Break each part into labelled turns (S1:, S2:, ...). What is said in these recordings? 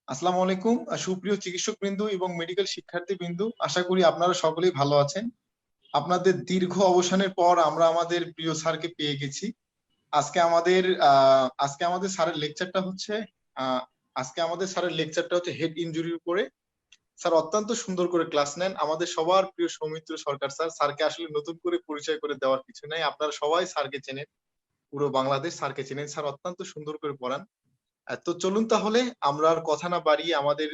S1: আসসালামু আলাইকুম সুপ্রিয় চিকিৎসক বিন্দু এবং মেডিকেল শিক্ষার্থী বিন্দু, আশা করি আপনারা সকলেই ভালো আছেন। আপনাদের দীর্ঘ অবসানের পর আমরা আমাদের প্রিয় স্যারকে পেয়ে গেছি। আজকে আমাদের স্যারের লেকচারটা হচ্ছে হেড ইনজুরির উপরে। স্যার অত্যন্ত সুন্দর করে ক্লাস নেন। আমাদের সবার প্রিয় সৌমিত্র সরকার স্যার, স্যারকে আসলে নতুন করে পরিচয় করে দেওয়ার কিছু নাই, আপনারা সবাই স্যারকে চেনেন, পুরো বাংলাদেশ স্যারকে চেনেন। স্যার অত্যন্ত সুন্দর করে পড়ান। তো চলুন তাহলে আমরা আর কথা না বাড়িয়ে আমাদের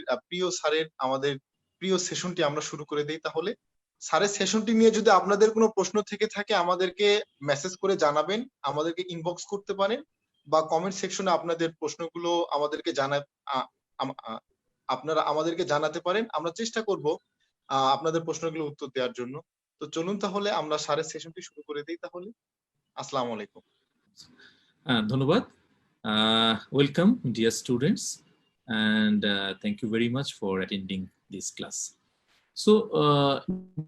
S1: প্রিয় সেশনটি আমরা শুরু করে দেই। তাহলে স্যারের সেশনটি নিয়ে যদি আপনাদের কোনো প্রশ্ন থেকে থাকে আমাদেরকে মেসেজ করে জানাবেন, আমাদেরকে ইনবক্স করতে পারেন বা কমেন্ট সেকশনে আপনাদের প্রশ্নগুলো আপনারা আমাদেরকে জানাতে পারেন। আমরা চেষ্টা করব আপনাদের প্রশ্নগুলো উত্তর দেওয়ার জন্য। তো চলুন তাহলে আমরা স্যারের সেশনটি শুরু করে দিই তাহলে। আসসালামু আলাইকুম।
S2: ধন্যবাদ। Welcome, dear students, and thank you very much for attending this class. So,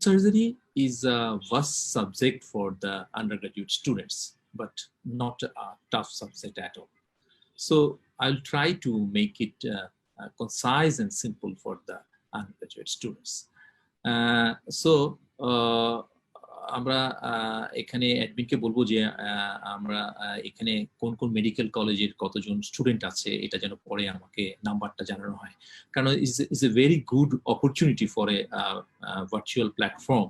S2: surgery is a vast subject for the undergraduate students, but not a tough subject at all. So, I'll try to make it concise and simple for the undergraduate students. আমরা এখানে অ্যাডমিনকে বলবো যে আমরা এখানে কোন কোন medical কলেজের কতজন স্টুডেন্ট আছে এটা যেন পরে আমাকে নাম্বারটা জানানো হয়, কারণ is a very good opportunity for a virtual platform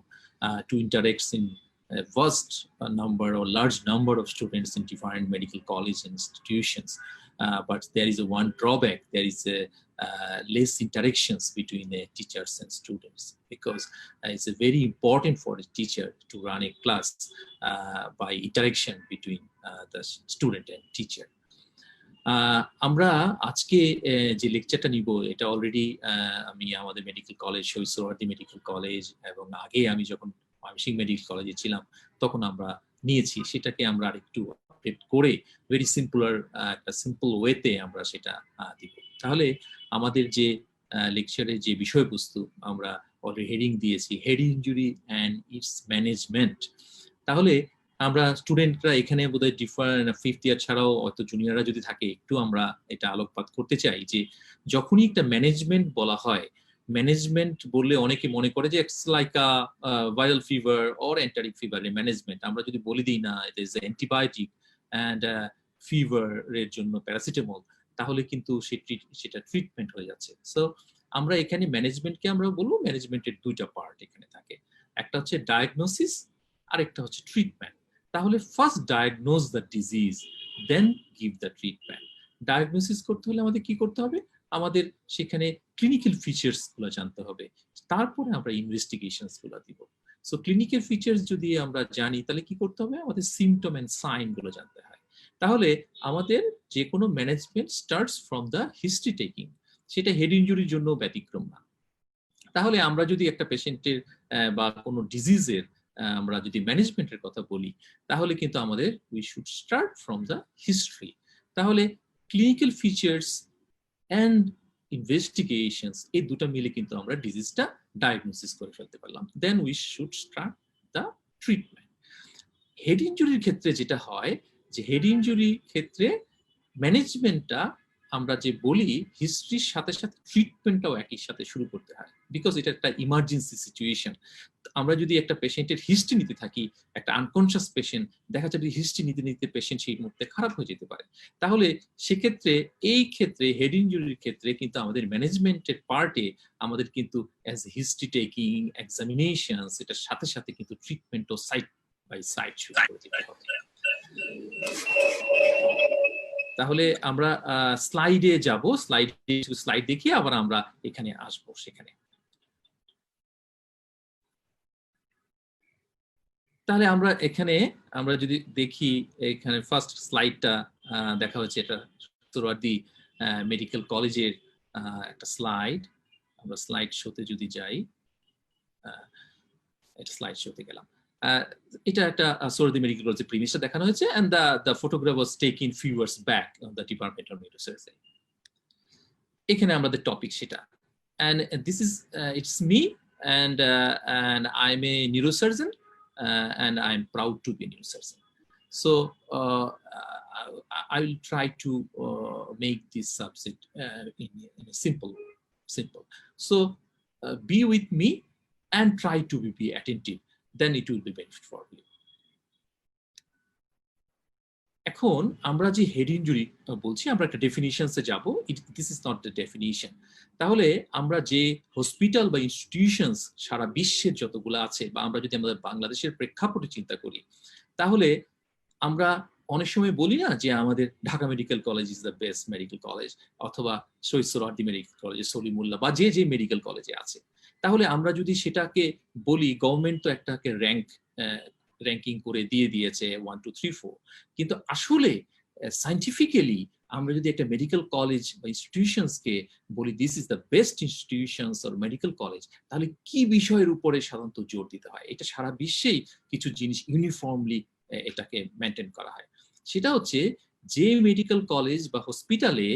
S2: to interact in a vast number or large number of students in different medical colleges and institutions. But there is one drawback. There is less interactions between the teachers and students, because it's very important for a teacher to run a class by interaction between the student and teacher. আমরা আজকে যে লেকচারটা নিব এটা already আমি আমাদের medical college, Shaheed Suhrawardy medical college এবং আগে আমি যখন ময়মনসিংহ মেডিকেল কলেজে ছিলাম তখন আমরা নিয়েছি। সেটাকে আমরা আরেকটু আপডেট করে ভেরি একটা সিম্পল ওয়েতে আমরা সেটা দিব। তাহলে আমাদের যে লেকচারের যে বিষয়বস্তু আমরা অলরেডি হেডিং দিয়েছি, head injury and it's management. তাহলে আমরা স্টুডেন্টরা এখানে বোধহয় ডিফারেন্ট ফিফথ ইয়ার ছাড়াও হয়তো জুনিয়ররা যদি থাকে একটু আমরা এটা আলোকপাত করতে চাই যে যখনই একটা ম্যানেজমেন্ট বলা হয়, ম্যানেজমেন্ট বললে অনেকে মনে করে যে it's like a viral fever or enteric ফিভারের ম্যানেজমেন্ট। আমরা যদি বলি দিই না ইট ইজ অ্যান্টিবায়োটিক অ্যান্ড ফিভারের জন্য প্যারাসিটামল, তাহলে কিন্তু সেটা ট্রিটমেন্ট হয়ে যাচ্ছে। সো আমরা এখানে ম্যানেজমেন্টকে আমরা বলবো ম্যানেজমেন্টের দুইটা পার্ট এখানে থাকে, একটা হচ্ছে ডায়াগনোসিস আর একটা হচ্ছে ট্রিটমেন্ট। তাহলে first diagnose the disease, then give the treatment. Diagnosis করতে হলে আমাদের কি করতে হবে? আমাদের সেখানে ক্লিনিক্যাল ফিচার্স গুলো জানতে হবে, তারপরে আমরা ইনভেস্টিগেশনস গুলো দিব। সো ক্লিনিক্যাল ফিচার্স যদি আমরা জানি তাহলে কি করতে হবে? আমাদের সিমটম এন্ড সাইন গুলো জানতে হয়। তাহলে আমাদের যে কোনো management starts from the history taking, সেটা হেড ইনজুরির জন্য ব্যতিক্রম না। তাহলে আমরা যদি একটা পেশেন্টের বা কোনো ডিজিজের আমরা যদি ম্যানেজমেন্টের কথা বলি তাহলে কিন্তু আমাদের we should start from the history. তাহলে ক্লিনিক্যাল ফিচার্স অ্যান্ড ইনভেস্টিগেশনস এই দুটো মিলে কিন্তু আমরা ডিজিজটা ডায়াগনোসিস করে ফেলতে পারলাম। Then we should start the treatment. Head ইনজুরির ক্ষেত্রে যেটা হয় যে হেড ইনজুরির ক্ষেত্রে ম্যানেজমেন্টটা আমরা যে বলি হিস্ট্রির সাথে সাথে ট্রিটমেন্টটাও একই সাথে শুরু করতে হয়, বিকজ এটা একটা ইমার্জেন্সি সিচুয়েশন। আমরা যদি একটা পেশেন্টের হিস্ট্রি নিতে থাকি, একটা আনকনসিয়াস পেশেন্ট, দেখা যাবে হিস্ট্রি নিতে নিতে পেশেন্ট সেই মুহূর্তে খারাপ হয়ে যেতে পারে। তাহলে সেক্ষেত্রে এই ক্ষেত্রে হেড ইনজুরির ক্ষেত্রে কিন্তু আমাদের ম্যানেজমেন্টের পার্টে আমাদের কিন্তু অ্যাজ হিস্ট্রি টেকিং, এক্সামিনেশন, এটার সাথে সাথে কিন্তু ট্রিটমেন্টও সাইড বাই সাইড শুরু করে দিতে হবে। তাহলে আমরা স্লাইডে যাব, স্লাইড দেখিয়ে আবার আমরা এখানে আসবো। সেখানে তাহলে আমরা যদি দেখি এখানে ফার্স্ট স্লাইডটা দেখা হচ্ছে, এটা সোহরাওয়ার্দী মেডিকেল কলেজের একটা স্লাইড। আমরা স্লাইড শোতে যদি যাই, এটা স্লাইড শোতে গেলাম। এটা একটা সোহরাওয়ার্দী মেডিকেল কলেজের প্রিমিসটা দেখানো হয়েছে, and the photograph was taken few years back on the Department of Neurosurgery. এখানে আমাদের টপিক সেটা, and this is it's me, and I'm a neurosurgeon, and I'm proud to be a neurosurgeon. So I will try to make this subject in a simple. So be with me and try to be attentive, then it will be benefit for you. এখন আমরা যে head injury বলছি, আমরা একটা ডেফিনিশনসে যাব। This is not the definition. তাহলে আমরা যে হসপিটাল বা ইনস্টিটিউশনস সারা বিশ্বের যতগুলো আছে, বা আমরা যদি আমাদের বাংলাদেশের প্রেক্ষাপটে চিন্তা করি, তাহলে আমরা অনেক সময় বলি না যে আমাদের Dhaka medical college is the best medical college, অথবা শহীদ সোহরাওয়ার্দী মেডিকেল কলেজ, সলিমুল্লাহ, বা যে মেডিকেল কলেজে আছে। তাহলে আমরা যদি সেটাকে বলি, গভর্নমেন্ট তো একটাকে র্যাঙ্কিং করে দিয়ে দিয়েছে 1 2 3 4, কিন্তু আসলে সায়েন্টিফিক্যালি আমরা যদি একটা মেডিকেল কলেজ বা ইনস্টিটিউশনসকে বলি this is the best institutions or medical college, তাহলে কি বিষয়ের উপরে সাধারণত জোর দিতে হয়? এটা সারা বিশ্বেই কিছু জিনিস ইউনিফর্মলি এটাকে মেনটেন করা হয়। সেটা হচ্ছে যে মেডিকেল কলেজ বা হসপিটালে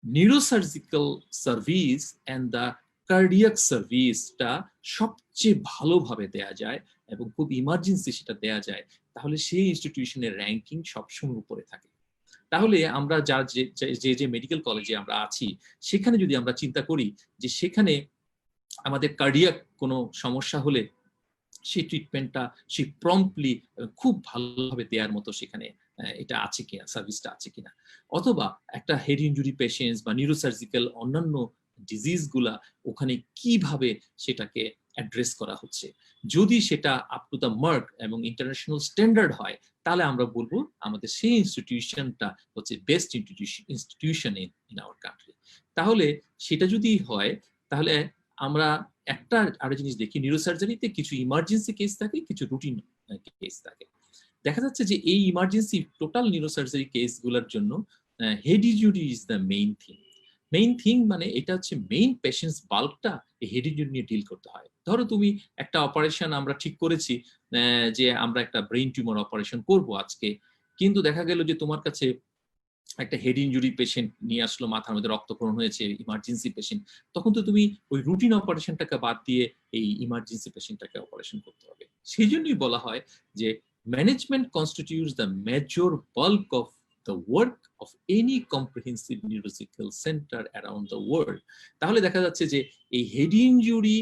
S2: neurosurgical service and the cardiac সার্ভিসটা সবচেয়ে ভালোভাবে দেয়া যায় এবং খুব ইমার্জেন্সি সেটা দেয়া যায়, তাহলে সেই ইনস্টিটিউশনের র্যাঙ্কিং সবসময় উপরে থাকে। তাহলে আমরা যে মেডিকেল কলেজে আমরা আছি, সেখানে যদি আমরা চিন্তা করি যে সেখানে আমাদের কার্ডিয়াক কোনো সমস্যা হলে সেই ট্রিটমেন্টটা সেই প্রম্পটলি খুব ভালোভাবে দেওয়ার মতো সেখানে এটা আছে কিনা, সার্ভিসটা আছে কিনা, অথবা একটা হেড ইনজুরি পেশেন্টস বা নিউরোসার্জিক্যাল অন্যান্য ডিজিজগুলা ওখানে কিভাবে সেটাকে অ্যাড্রেস করা হচ্ছে। যদি সেটা আপ টু দ্য মার্ক এবং ইন্টারন্যাশনাল স্ট্যান্ডার্ড হয়, তাহলে আমরা বলবো আমাদের সেই ইনস্টিটিউশনটা হচ্ছে best institution in our country. তাহলে সেটা যদি হয়, তাহলে আমরা একটা আরো জিনিস দেখি, নিউরোসার্জারিতে কিছু ইমার্জেন্সি কেস থাকে, কিছু রুটিন কেস থাকে। দেখা যাচ্ছে যে এই ইমার্জেন্সি টোটাল নিউরোসার্জারি কেসগুলোর জন্য head injury is the main thing, মানে এটা হচ্ছে মেইন পেশেন্টস বাল্কটা এই হেড ইনজুরি নিয়ে ডিল করতে হয়। ধরো তুমি একটা অপারেশন আমরা ঠিক করেছি যে আমরা একটা ব্রেইন টিউমার অপারেশন করব আজকে, কিন্তু দেখা গেল যে তোমার কাছে একটা হেড ইনজুরি পেশেন্ট নিয়ে আসলো, মাথার মধ্যে রক্তক্ষরণ হয়েছে, ইমার্জেন্সি পেশেন্ট, তখন তো তুমি ওই রুটিন অপারেশনটাকে বাদ দিয়ে এই ইমার্জেন্সি পেশেন্টটাকে অপারেশন করতে হবে। সেই জন্যই বলা হয় যে management constitutes the major bulk of the work of any comprehensive neurological center around the world. তাহলে দেখা যাচ্ছে যে এই হেড ইনজুরি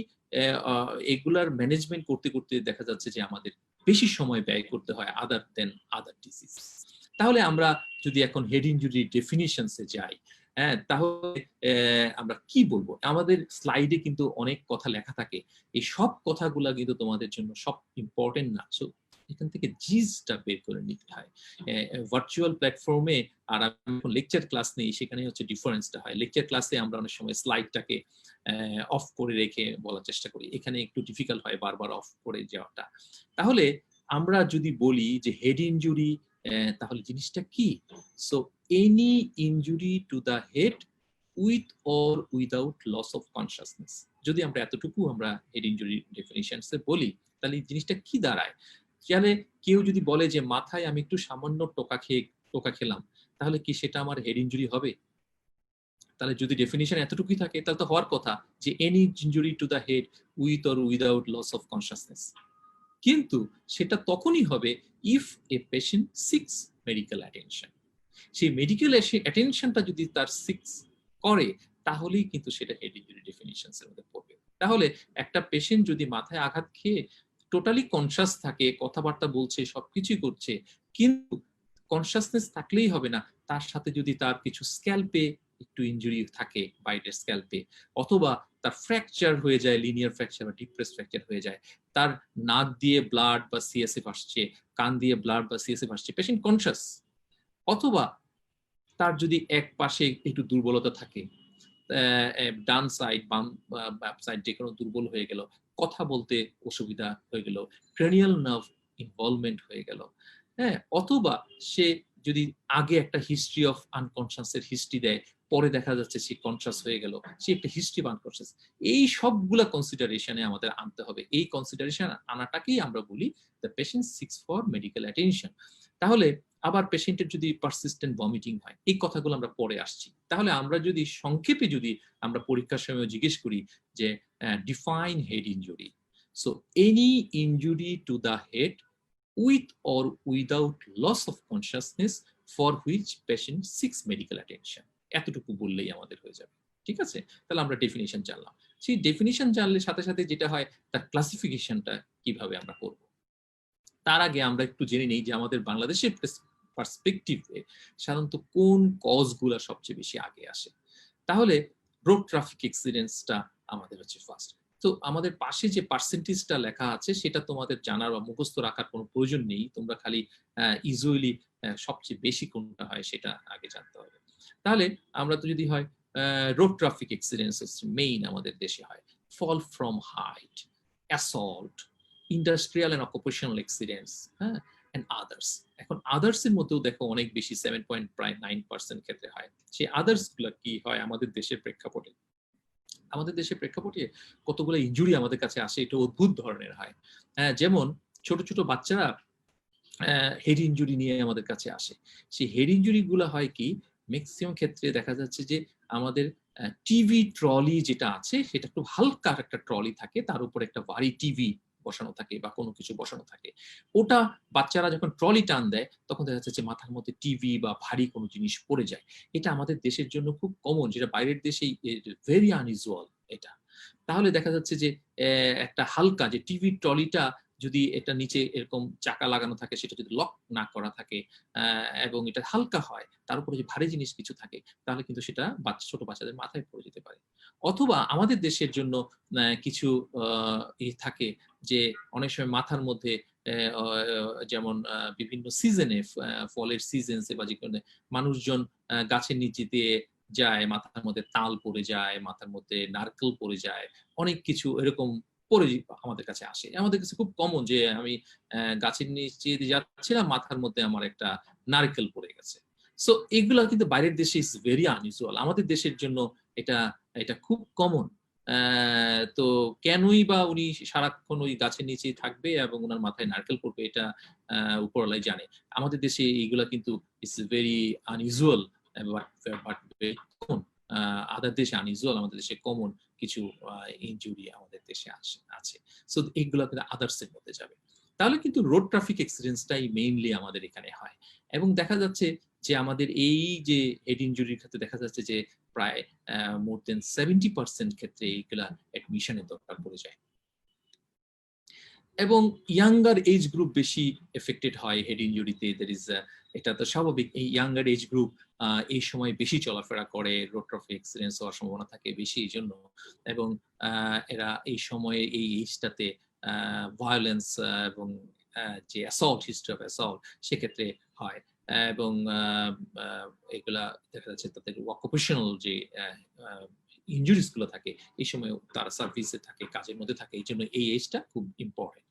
S2: এগুলার ম্যানেজমেন্ট করতে করতে দেখা যাচ্ছে যে আমাদের বেশি সময় ব্যয় করতে হয় আদার ডিজিজ। তাহলে আমরা যদি এখন হেড ইনজুরি ডেফিনিশনসে যাই, হ্যাঁ, তাহলে আমরা কি বলবো? আমাদের স্লাইডে কিন্তু অনেক কথা লেখা থাকে, এই সব কথাগুলা কিন্তু তোমাদের জন্য সব ইম্পর্টেন্ট না। সো এখান থেকে জিজটা বের করে নিতে হয়। ভার্চুয়াল প্ল্যাটফর্মে আর আমি লেকচার ক্লাস নেই, সেখানে হচ্ছে ডিফারেন্সটা হয়। লেকচার ক্লাসে আমরা অনেক সময় স্লাইডটাকে অফ করে রেখে বলার চেষ্টা করি, এখানে একটু ডিফিকাল্ট হয় বারবার অফ করে যাওয়াটা। তাহলে আমরা যদি বলি যে হেড ইনজুরি, তাহলে জিনিসটা কি? So any injury to the head with or without loss of consciousness. যদি আমরা এতটুকু আমরা হেড ইনজুরি ডেফিনিশনসে বলি, তাহলে জিনিসটা কি দাঁড়ায়? তাহলে কেউ যদি বলে যে মাথায় আমি একটু সামান্য টোকা খেলাম, তাহলে কি সেটা আমার হেড ইনজুরি হবে? তাহলে যদি ডেফিনিশন এতটুকুই থাকে, তাহলে তো হওয়ার কথা যে any injury to the head with or without loss of consciousness. কিন্তু সেটা তখনই হবে if a patient seeks medical attention. সেই মেডিকেল অ্যাটেনশনটা যদি তার সিক্স করে, তাহলেই কিন্তু সেটা হেড ইনজুরি ডেফিনিশনস এর মধ্যে পড়বে। তাহলে একটা পেশেন্ট যদি মাথায় আঘাত খেয়ে টোটালি কনসাস থাকে, কথাবার্তা বলছে, সবকিছুই করছে, কিন্তু কনসাসনেস থাকলেই হবে না, তার সাথে যদি তার কিছু স্ক্যাল্পে একটু ইনজুরি থাকে, বাইরের স্ক্যাল্পে, অথবা তার ফ্র্যাকচার হয়ে যায়, লিনিয়ার ফ্র্যাকচার বা ডিপ্রেস ফ্র্যাকচার হয়ে যায়, তার নাক দিয়ে ব্লাড বা সিএসএফ আসছে, কান দিয়ে ব্লাড বা সিএসএফ আসছে, পেশেন্ট কনসাস, অথবা তার যদি এক পাশে একটু দুর্বলতা থাকে, ডান সাইড বাম সাইড যে কোনো দুর্বল হয়ে গেল, কথা বলতে অসুবিধা হয়ে গেল, ক্রেনিয়াল নার্ভ ইনভলভমেন্ট হয়ে গেল, হ্যাঁ, অথবা সে যদি আগে একটা হিস্ট্রি অফ আনকনসাসের হিস্ট্রি দেয়, পরে দেখা যাচ্ছে সে কনসাস হয়ে গেল, সে একটা হিস্ট্রি অফ আনকনসাস, এই সবগুলা কনসিডারেশনে আমাদের আনতে হবে। এই কনসিডারেশন আনাটাকেই আমরা বলি the patient six for medical attention. তাহলে আবার পেশেন্টের যদি পারসিস্টেন্ট ভমিটিং হয়, এই কথাগুলো আমরা পরে আসছি। তাহলে আমরা যদি সংক্ষেপে যদি আমরা পরীক্ষার সময় জিজ্ঞেস করি যে define head injury, so any injury to the head with or without loss of consciousness for which patient seeks medical attention। এতটুকু বললেই আমাদের হয়ে যাবে, ঠিক আছে? তাহলে আমরা ডেফিনিশন জানলাম। সেই ডেফিনিশন জানলে সাথে সাথে যেটা হয় তার ক্লাসিফিকেশনটা কিভাবে আমরা করব। তার আগে আমরা একটু জেনে নিই যে আমাদের বাংলাদেশের পার্সপেক্টিভে সাধারণত কোন কজগুলা সবচেয়ে বেশি আগে আসে। তাহলে রোড ট্রাফিক অ্যাক্সিডেন্টসটা আমাদের হচ্ছে ফার্স্ট। তো আমাদের পাশে যে পার্সেন্টেজটা লেখা আছে সেটা তোমাদের জানার বা মুখস্থ রাখার কোনো প্রয়োজন নেই, তোমরা খালি ইউজুয়ালি সবচেয়ে বেশি কোনটা হয় সেটা আগে জানতে হবে। তাহলে আমরা তো যদি হয় রোড ট্রাফিক অ্যাক্সিডেন্টস মেইন আমাদের দেশে হয় fall from height, assault, industrial and occupational accidents, হ্যাঁ, এন্ড আদার্স। এখন আদার্স এর মধ্যেও দেখো অনেক বেশি 7.9% ক্ষেত্রে হয়। সেই আদার্স গুলো কি হয় আমাদের দেশের প্রেক্ষাপটে? আমাদের দেশের প্রেক্ষাপটে কতগুলো ইনজুরি আমাদের কাছে আসে, এটা অদ্ভুত ধরনের হয়। যেমন ছোট ছোট বাচ্চারা হেড ইনজুরি নিয়ে আমাদের কাছে আসে। সেই হেড ইনজুরি গুলো হয় কি ম্যাক্সিমাম ক্ষেত্রে দেখা যাচ্ছে যে আমাদের টিভি ট্রলি যেটা আছে সেটা খুব হালকা একটা ট্রলি থাকে, তার উপর একটা ভারী টিভি বসানো থাকে বা কোনো কিছু বসানো থাকে। ওটা বাচ্চারা যখন ট্রলি টান দেয় তখন দেখা যাচ্ছে যে মাথার মধ্যে টিভি বা ভারী কোনো জিনিস পড়ে যায়। এটা আমাদের দেশের জন্য খুব কমন, যেটা বাইরের দেশেই ভেরি আনইউজুয়াল এটা। তাহলে দেখা যাচ্ছে যে একটা হালকা যে টিভি ট্রলিটা যদি এটা নিচে এরকম চাকা লাগানো থাকে, সেটা যদি লক না করা থাকে এবং এটা হালকা হয়, তার উপরে যে ভারী জিনিস কিছু থাকে, তাহলে কিন্তু সেটা ছোট বাচ্চাদের মাথায় পড়ে যেতে পারে। অথবা আমাদের দেশের জন্য কিছু থাকে যে অনেক সময় মাথার মধ্যে যেমন বিভিন্ন সিজনে ফলের সিজনসে বা যেখানে মানুষজন গাছের নিচে দিয়ে যায়, মাথার মধ্যে তাল পড়ে যায়, মাথার মধ্যে নারকেল পড়ে যায়, অনেক কিছু এরকম পরে আমাদের কাছে আসে। আমাদের কাছে খুব কমন যে আমি গাছের নিচে দিয়ে যাচ্ছিলাম, মাথার মধ্যে আমার একটা নারকেল পড়ে গেছে। সো এগুলা কিন্তু বাইরের দেশে ইজ ভেরি আনইউজুয়াল, আমাদের দেশের জন্য এটা এটা খুব কমন। তো কেনই বা উনি সারাক্ষণ ওই গাছের নিচেই থাকবে এবং ওনার মাথায় নারকেল পড়বে, এটা উপরওয়ালাই জানে। আমাদের দেশে এইগুলা কিন্তু it's very unusual, but very common. Other দেশে আনইউজুয়াল, আমাদের দেশে কমন কিছু ইনজুরি আমাদের দেশে আছে। সো এইগুলো কিন্তু আদার্স এর মধ্যে যাবে। তাহলে কিন্তু রোড ট্রাফিক অ্যাক্সিডেন্টসটাই মেইনলি আমাদের এখানে হয়। এবং দেখা যাচ্ছে যে আমাদের এই যে হেড ইনজুরির ক্ষেত্রে দেখা যাচ্ছে যে প্রায় মোর দেন 70% ক্ষেত্রে এইগুলা অ্যাডমিশনের দরকার পড়ে যায়। এবং ইয়াঙ্গার এজ গ্রুপ বেশি এফেক্টেড হয় হেড ইনজুরিতে। এটা তো স্বাভাবিক, এই ইয়াঙ্গার এজ গ্রুপ এই সময় বেশি চলাফেরা করে, রোড ট্রাফিক অ্যাক্সিডেন্টস হওয়ার সম্ভাবনা থাকে বেশি এই জন্য। এবং এরা এই সময়ে এই এজটাতে ভায়োলেন্স এবং যে অ্যাসল্ট, হিস্ট্রি অফ অ্যাসল্ট সেক্ষেত্রে হয়। এবং এগুলা দেখা যাচ্ছে তাদের অকুপেশনাল যে ইনজুরিস গুলো থাকে এই সময় তারা সার্ভিসে থাকে, কাজের মধ্যে থাকে, এই জন্য এই এজটা খুব important.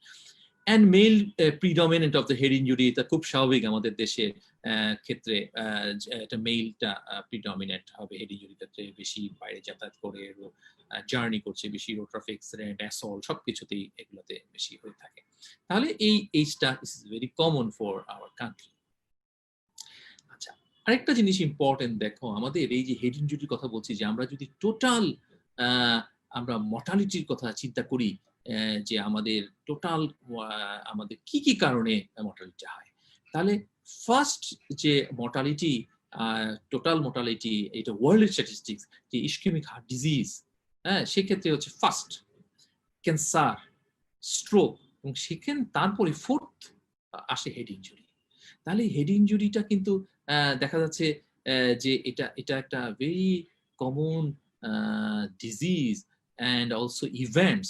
S2: And male predominant of the head injury, এটা খুব স্বাভাবিক আমাদের দেশের ক্ষেত্রে। এটা মেলটা প্রিডমিনেন্ট হবে হেড ইনজুরির ক্ষেত্রে, বেশি বাইরে যাতায়াত করে, জার্নি করছে বেশি, রোড ট্রাফিক অ্যাক্সিডেন্ট, অ্যাসল্ট সবকিছুতেই এগুলোতে বেশি হয়ে থাকে। তাহলে এই এজটা is very common for our country. আচ্ছা, আরেকটা জিনিস ইম্পর্টেন্ট, দেখো আমাদের এই যে হেড ইনজুরির কথা বলছি, যে আমরা যদি টোটাল আমরা মর্টালিটির কথা চিন্তা করি, যে আমাদের টোটাল আমাদের কি কি কারণে মর্টালিটি হয়, তাহলে ফার্স্ট যে মর্টালিটি, টোটাল মর্টালিটি, এটা ওয়ার্ল্ড স্ট্যাটিস্টিক্স, যে ইসকেমিক হার্ট ডিজিজ, হ্যাঁ, সেক্ষেত্রে হচ্ছে ফার্স্ট ক্যান্সার, স্ট্রোক, এবং সেখানে তারপরে ফোর্থ আসে হেড ইনজুরি। তাহলে হেড ইনজুরিটা কিন্তু দেখা যাচ্ছে যে এটা এটা একটা very common disease and also events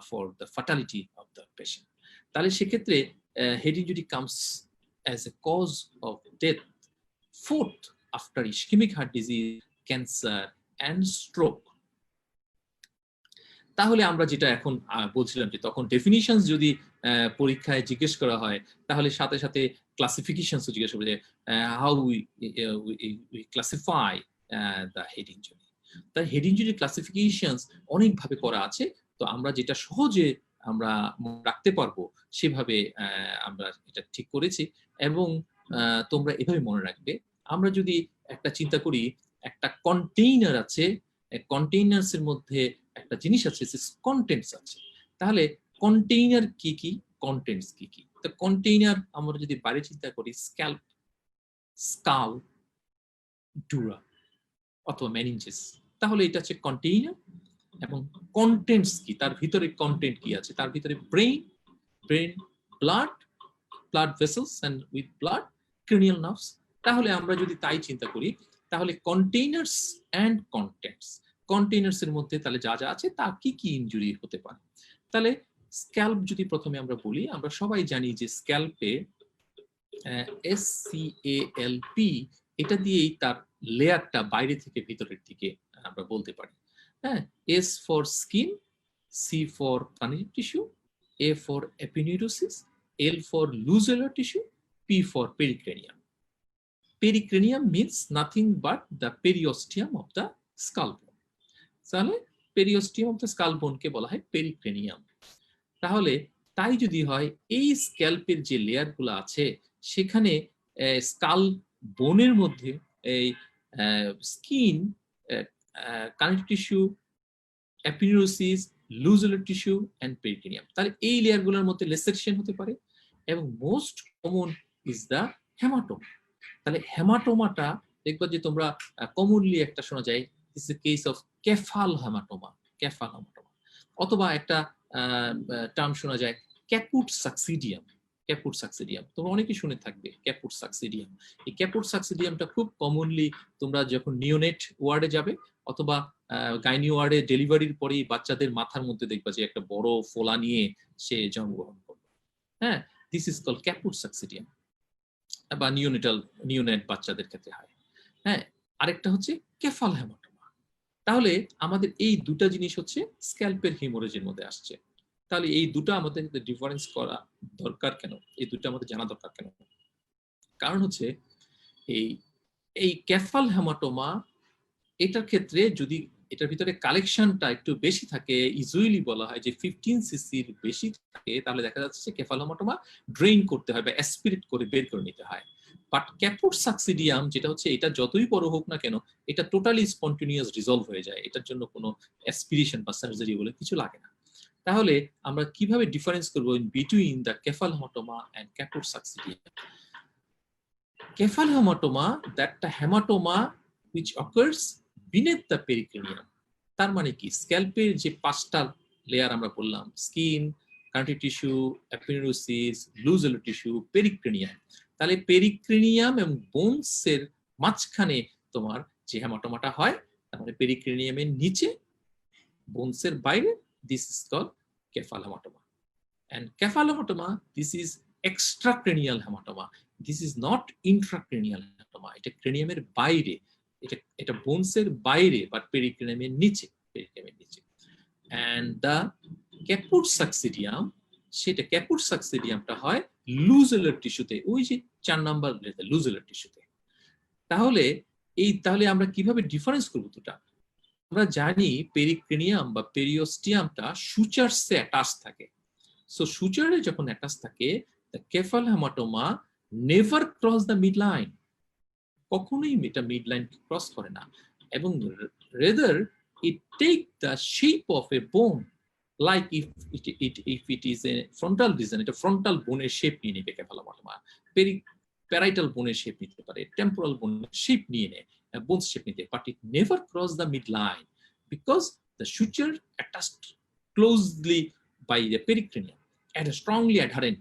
S2: for the fatality of the patient. তাহলে সেক্ষেত্রে head injury comes as a cause of death fourth after ischemic heart disease, cancer and stroke. তাহলে আমরা যেটা এখন বলছিলাম যে তখন ডেফিনিশনস যদি পরীক্ষায় জিজ্ঞেস করা হয়, তাহলে সাথে সাথে ক্লাসিফিকেশনস জিজ্ঞেস করবে, যে how we classify the head injury. তাই হেড ইনজুরি ক্লাসিফিকেশনস অনেকভাবে করা আছে, তো আমরা যেটা সহজে আমরা রাখতে পারবো সেভাবে আমরা এটা ঠিক করেছি। এবং তোমরা এভাবে মনে রাখবে, আমরা যদি একটা চিন্তা করি, একটা কন্টেইনার আছে, কন্টেইনার্স এর মধ্যে একটা জিনিস আছে, কন্টেন্টস আছে। তাহলে কন্টেইনার কি কি, কন্টেন্টস কি কি, তো কন্টেইনার আমরা যদি বাইরে চিন্তা করি, স্ক্যাল্প, স্কাল, ডুরা অথবা মেনিনজেস, তাহলে এটা হচ্ছে কন্টেইনার। এবং কন্টেন্টস কি, তার ভিতরে কন্টেন্ট কি আছে, তার ভিতরে brain, blood, blood vessels and with blood, cranial nerves। তাহলে আমরা যদি তাই চিন্তা করি, তাহলে কন্টেইনার্স এন্ড কন্টেইনার্স এর মধ্যে তাহলে যা যা আছে তা কি কি ইনজুরি হতে পারে। তাহলে স্ক্যাল্প যদি প্রথমে আমরা বলি, আমরা সবাই জানি যে স্ক্যাল্পে SCALP, এটা দিয়েই তার লেয়ারটা বাইরে থেকে ভিতরের দিকে আমরা বলতে পারি। হ্যাঁ, S for skin, C for connective tissue, A for aponeurosis, L for loose alveolar tissue, P for pericranium. Pericranium means nothing but the periosteum of the skull bone. তাহলে periosteum of the skull bone কে বলা হয় pericranium। তাহলে তাই যদি হয়, এই স্ক্যাল্পের যে লেয়ারগুলো আছে সেখানে স্কাল বোনের মধ্যে এই skin, connective tissue, aponeurosis, loose alveolar tissue and pericranium, তাহলে এই লেয়ারগুলোর মধ্যে লেসেকশন হতে পারে। এবং most common is the haematoma. তাহলে হেমাটোমাটা দেখবা যে তোমরা কমনলি একটা শোনা যায়, this is case of cephalhaematoma, অথবা একটা টার্ম শোনা যায় ক্যাপুট সাকসিডিয়াম, তোমরা অনেকেই শুনে থাকবে ক্যাপুট সাকসিডিয়াম। এই ক্যাপুট সাকসিডিয়ামটা খুব কমনলি তোমরা যখন নিওনেট ওয়ার্ডে যাবে অথবা গাইনি ওয়ার্ডে ডেলিভারির পরেই বাচ্চাদের মাথার মধ্যে দেখবা যে একটা বড় ফোলা নিয়ে সে জন্মগ্রহণ করবে। হ্যাঁ, দিস ইজ কল্ড ক্যাপুট সাকসিডিয়াম, বা নিওনেট বাচ্চাদের ক্ষেত্রে হয়। হ্যাঁ, আরেকটা হচ্ছে কেফাল হেমাটোমা। তাহলে আমাদের এই দুটা জিনিস হচ্ছে স্ক্যাল্পের হিমোরেজের মধ্যে আসছে। তাহলে এই দুটো আমাদের ডিফারেন্স করা দরকার কেন, এই দুটো আমাদের জানা দরকার কেন? কারণ হচ্ছে এই কেফাল হেমাটোমা, এটার ক্ষেত্রে যদি এটার ভিতরে কালেকশনটা একটু বেশি থাকে, ইউজুয়ালি বলা হয় যে 15 সিসির বেশি থাকে, তাহলে দেখা যাচ্ছে যে কেফাল হেমাটোমা ড্রেইন করতে হয় বা অ্যাসপিরেট করে বের করে নিতে হয়। বাট ক্যাপুট সাকসিডিয়াম যেটা হচ্ছে, এটা যতই বড় হোক না কেন, এটা টোটালি স্পন্টেনিয়াস রিজলভ হয়ে যায়, এটার জন্য কোনো অ্যাসপিরেশন বা সার্জারি বলে কিছু লাগে না। তাহলে আমরা কিভাবে ডিফারেন্স করবো in between the cephalhaematoma and caput succedaneum? Cephalhaematoma, that haematoma which occurs beneath the pericranium। তার মানে কি, স্ক্যাল্পের যে পাঁচটা লেয়ার আমরা বললাম, skin, connective tissue, aponeurosis, loose alveolar tissue, pericranium, তাহলে পেরিক্রেনিয়াম এবং বোনস এর মাঝখানে তোমার যে হেমাটোমাটা হয়, তার মানে পেরিক্রেনিয়ামের নিচে, বোনস এর বাইরে, this is called cephalhaematoma. And cephalhaematoma, this is extracranial haematoma, this is not intracranial haematoma. এটা ক্রেনিয়ামের বাইরে, এটা বোনসের বাইরে, বাট পেরিক্রেনিয়ামের নিচে, এন্ড দ্য ক্যাপুট সাকসিডিয়াম, সেটা ক্যাপুট সাকসিডিয়ামটা হয় লুজ alveolar টিস্যুতে, ওই যে 4 নাম্বার লুজ alveolar টিস্যুতে। তাহলে আমরা কিভাবে ডিফারেন্স করব দুটা? আমরা জানি পেরিক্রেনিয়াম বা পেরিওস্টিয়ামটা সুচারসে অ্যাটাচ থাকে। সো সুচারে যখন অ্যাটাচ থাকে, the cephalhaematoma never cross the mid line, কখনোই এটা মিড লাইন ক্রস করে না, এবং rather it take the shape of a bone, like if it is a frontal region, এটা ফ্রন্টাল বোনের শেপ নিয়ে নেবে কেফাল হেমাটোমা। প্যারাইটাল বোনের শেপ নিতে পারে, টেম্পোরাল বোনের শেপ নিয়ে নেয়, বোনস শেপ নিতে, but it never cross the mid line because the suture attached closely by the pericrinium and a strongly adherent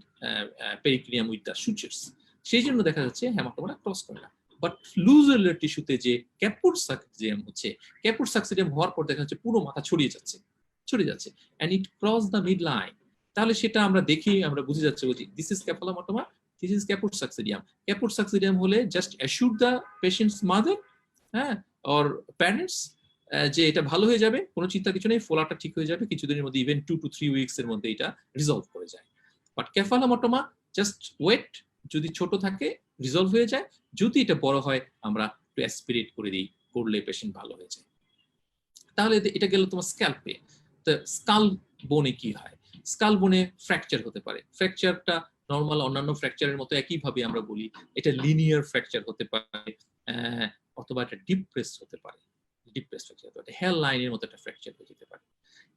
S2: pericrinium with the sutures, সেই জন্য দেখা যাচ্ছে হেমাটোমাটা ক্রস করে না। বাট লুজ alveolar টিস্যুতে যে ক্যাপুট সাকসিডিয়াম হচ্ছে, ক্যাপুট সাকসিডিয়াম হওয়ার পর দেখা যাচ্ছে পুরো মাথা ছড়িয়ে যাচ্ছে and it cross the mid line। তাহলে সেটা আমরা দেখি, আমরা বুঝে যাচ্ছে, বলছি this is cephalhaematoma, this is caput succedaneum. Caput succedaneum হলে just assure the patient's mother, হ্যাঁ, অর প্যারেন্টস, যে এটা ভালো হয়ে যাবে, কোনো চিন্তা কিছু নেই, ফোলাটা ঠিক হয়ে যাবে কিছুদিনের মধ্যে, ইভেন 2 to 3 উইকস এর মধ্যে এটা রিজলভ করে যায়। বাট কেফাল হেমাটোমা জাস্ট ওয়েট, যদি ছোট থাকে রিজলভ হয়ে যায়, যদি এটা বড় হয় আমরা একটু অ্যাসপিরেট করে দিই, করলে পেশেন্ট ভালো হয়ে যায়। তাহলে এটা গেল তোমার স্ক্যাল্পে। তো স্কাল বোনে কি হয়? স্কাল বোনে ফ্র্যাকচার হতে পারে। ফ্র্যাকচারটা নর্মাল অন্যান্য ফ্র্যাকচারের মতো একইভাবে আমরা বলি, এটা লিনিয়ার ফ্র্যাকচার হতে পারে, অথবা এটা ডিপ্রেস হতে পারে, হেয়ার লাইনের মতো একটা ফ্র্যাকচার হয়ে যেতে পারে।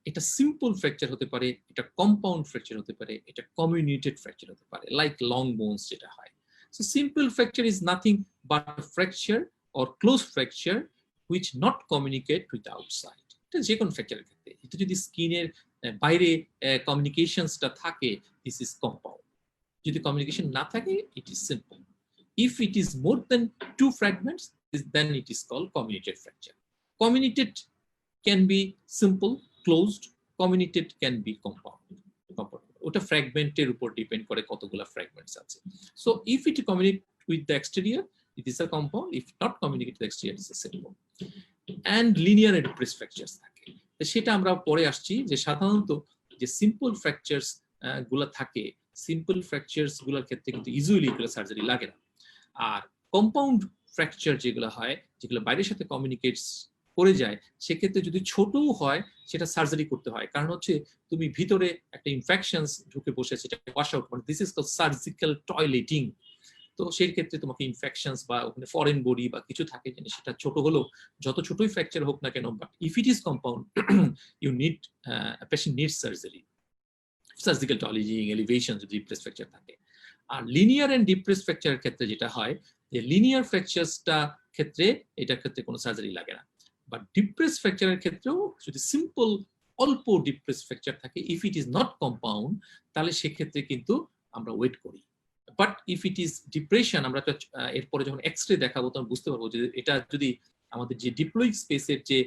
S2: এটা সিম্পল ফ্র্যাকচার হতে পারে, এটা কম্পাউন্ড ফ্র্যাকচার হতে পারে, এটা কমিউনিটেড ফ্র্যাকচার হতে পারে, লাইক লং বোনস যেটা হয়। So simple fracture is nothing but fracture or close fracture which not communicate with outside. এটা যে কোনো ফ্র্যাকচারের ক্ষেত্রে, এটা যদি স্কিনের বাইরে কমিউনিকেশনসটা থাকে, দিস ইজ কম্পাউন্ড। যদি কমিউনিকেশন না থাকে, it is simple. If it is more than 2 fragments, then it is called comminuted fracture. Comminuted can be simple, closed. Comminuted can be compound. ওটা ফ্র্যাগমেন্টের উপর ডিপেন্ড করে কতগুলো ফ্র্যাগমেন্টস আছে। So if it communicate with the exterior, it is a compound. If not communicate with the exterior, it is a simple. And linear and depressed fractures থাকে। সেটা আমরা পরে আসছি যে সাধারণত যে সিম্পল ফ্র্যাকচারস গুলো থাকে, সিম্পল ফ্র্যাকচারস গুলোর ক্ষেত্রে কিন্তু ইজিলি এগুলো সার্জারি লাগে না। আর কম্পাউন্ড ফ্র্যাকচার যেগুলো হয়, যেগুলো বাইরের সাথে কমিউনিকেটস করে যায়, সেক্ষেত্রে যদি ছোটও হয় সেটা সার্জারি করতে হয়। কারণ হচ্ছে তুমি ভিতরে একটা ইনফেকশনস ঢুকে বসেছে, এটা ওয়াশ আউট করে, this is called surgical toileting. তো সেই ক্ষেত্রে তোমাকে ইনফেকশনস বা ওখানে ফরেন বডি বা কিছু থাকে, যেন সেটা ছোট হলো, যত ছোটই ফ্র্যাকচার হোক না কেন, but if it is compound, you need patient need surgery, surgical toileting, elevation যদি ডিপ্রেস ফ্র্যাকচার থাকে। আর লিনিয়ার এন্ড ডিপ্রেস ফ্র্যাকচারের ক্ষেত্রে যেটা হয়, যে লিনিয়ার ফ্র্যাকচারসটা ক্ষেত্রে এটার ক্ষেত্রে কোনো সার্জারি লাগে না, বাট ডিপ্রেস ফ্র্যাকচারের ক্ষেত্রেও যদি সিম্পল অল্প ডিপ্রেস ফ্র্যাকচার থাকে, if it is not compound, তাহলে সেক্ষেত্রে কিন্তু আমরা ওয়েট করি। But if it is depression, আমরা এরপরে যখন এক্সরে দেখাবো তখন বুঝতে পারবো যে এটা যদি আমাদের যে ডিপ্লয়িক স্পেসের যে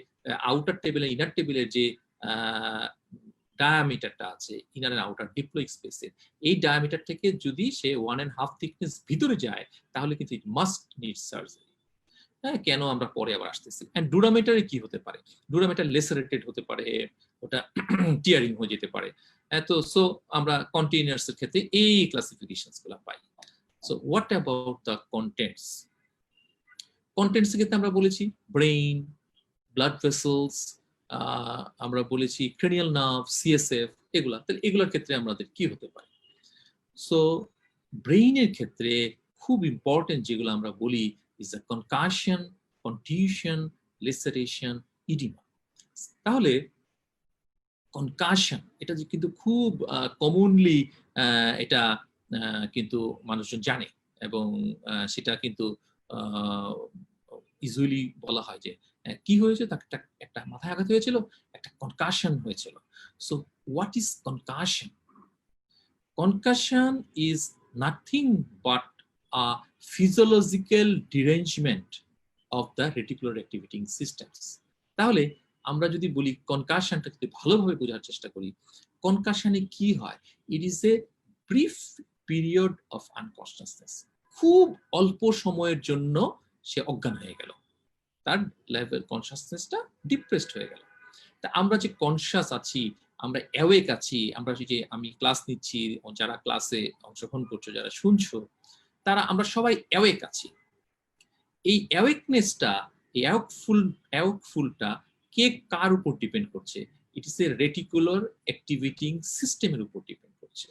S2: আউটার টেবিল ইনার টেবিলের যে ডায়ামিটারটা আছে, ইনার এন্ড আউটার ডিপ্লয়িক স্পেসের, এই ডায়ামিটার থেকে যদি সে 1.5 থিকনেস ভিতরে যায়, তাহলে কিন্তু ইট মাস্ট নিড সার্জারি। হ্যাঁ, কেন আমরা পরে আবার আসতেছি। এন্ড ডুরামিটারে কি হতে পারে? ডুরামিটার লেসারেটেড হতে পারে, ওটা টিয়ারিং হয়ে যেতে পারে। তো সো আমরা কন্টেইনার্স এর ক্ষেত্রে এই ক্লাসিফিকেশনস গুলো পাই। So what about the contents? Contents এর ক্ষেত্রে আমরা বলেছি ব্রেইন, ব্লাড ভেসেলস, আমরা বলেছি ক্রেনিয়াল নার্ভ, সিএসএফ, এগুলা। তাহলে এগুলোর ক্ষেত্রে আমাদের কি হতে পারে? সো ব্রেইনের ক্ষেত্রে খুব ইম্পর্টেন্ট যেগুলো আমরা বলি is a concussion, contusion, laceration, edema. তাহলে কনকাশন এটা যে কিন্তু খুব কমনলি এটা কিন্তু মানুষজন জানে, এবং সেটা কিন্তু ইজিলি বলা হয় যে কি হয়েছে, তাকে একটা মাথায় আঘাত হয়েছিল, একটা কনকাশন হয়েছিল। So what is concussion? Concussion is nothing but a physiological derangement of the reticular activating systems. তাহলে আমরা যদি বলি কনকাশনটা যদি ভালোভাবে বোঝার চেষ্টা করি, কনকাশনে কি হয়? ইট is a brief period of unconsciousness. খুব অল্প সময়ের জন্য সে অজ্ঞান হয়ে গেল, তার লেভেল কনসিয়াসনেসটা ডিপ্রেসড হয়ে গেল। তা আমরা যে কনসিয়াস আছি, আমরা অ্যাওয়েক আছি, আমরা যে আমি ক্লাস নিচ্ছি, যারা ক্লাসে অংশগ্রহণ করছো, যারা শুনছো, তারা আমরা সবাই অ্যাওয়েক আছি। এই অ্যাওয়েকনেসটা, এই অ্যাওয়েকফুলটা কে কার উপর ডিপেন্ড করছে? ইট ইজ এ রেটিকুলার অ্যাক্টিভেটিং সিস্টেমের উপর ডিপেন্ড করছে।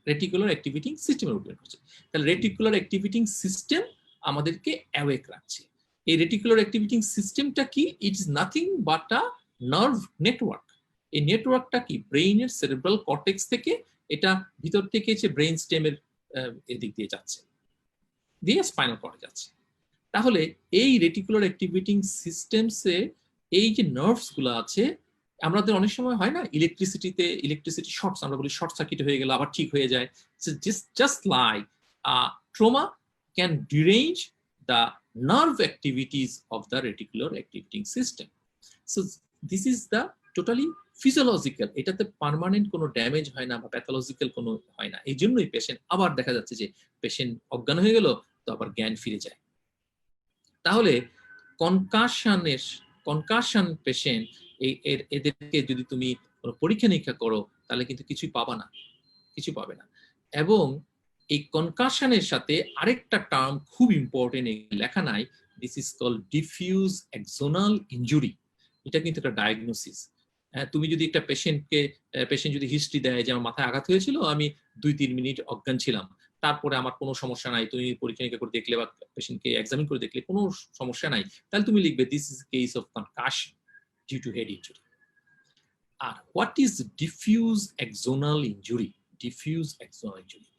S2: রেটিকুলার অ্যাক্টিভেটিং সিস্টেমের উপর ডিপেন্ড করছে। তাহলে রেটিকুলার অ্যাক্টিভেটিং সিস্টেম আমাদেরকে অ্যাওয়েক রাখছে। এই রেটিকুলার অ্যাক্টিভেটিং সিস্টেমটা কি? It is nothing but a nerve network. এই নেটওয়ার্কটা কি? ব্রেইনের সেরেব্রাল কর্টেক্স থেকে এটা ভিতর থেকে যে ব্রেইন স্টেমের এদিক দিয়ে যাচ্ছে, দিয়ে স্পাইনাল কর্ডে যাচ্ছে। তাহলে এই রেটিকুলার অ্যাক্টিভেটিং সিস্টেমসে এই যে নার্ভস গুলো আছে, আমাদের অনেক সময় হয় না ইলেকট্রিসিটি শর্টস, আমরা বলি শর্ট সার্কিট হয়ে গেল আবার ঠিক হয়ে যায়। Just like trauma can derange the nerve activities of the reticular activating system. So this is the totally physiological, এটাতে পার্মানেন্ট কোনো ড্যামেজ হয় না বা প্যাথোলজিক্যাল কোনো হয় না। এই জন্যই পেশেন্ট আবার দেখা যাচ্ছে যে পেশেন্ট অজ্ঞান হয়ে গেল, তো আবার জ্ঞান ফিরে যায়। তাহলে কনকাশন পেশেন্ট এদেরকে যদি তুমি কোনো পরীক্ষা নিরীক্ষা করো, তাহলে কিন্তু কিছুই পাবা না, কিছু পাবে না। এবং এই কনকাশনের সাথে আরেকটা টার্ম খুব ইম্পর্টেন্ট লেখা নাই, this is called diffuse axonal injury. এটা কিন্তু একটা ডায়াগনোসিস। তুমি যদি একটা পেশেন্ট যদি হিস্ট্রি দেয় যে আমার মাথায় আঘাত হয়েছিল, আমি 2-3 মিনিট অজ্ঞান ছিলাম, তারপরে আমার কোনো সমস্যা নাই, তুমি পরীক্ষা নিরীক্ষা করে দেখলে বা পেশেন্টকে এক্সামিন করে দেখলে কোনো সমস্যা নাই, তাহলে তুমি লিখবে this is case of concussion due to head injury. আর what is diffuse axonal injury? Diffuse axonal injury,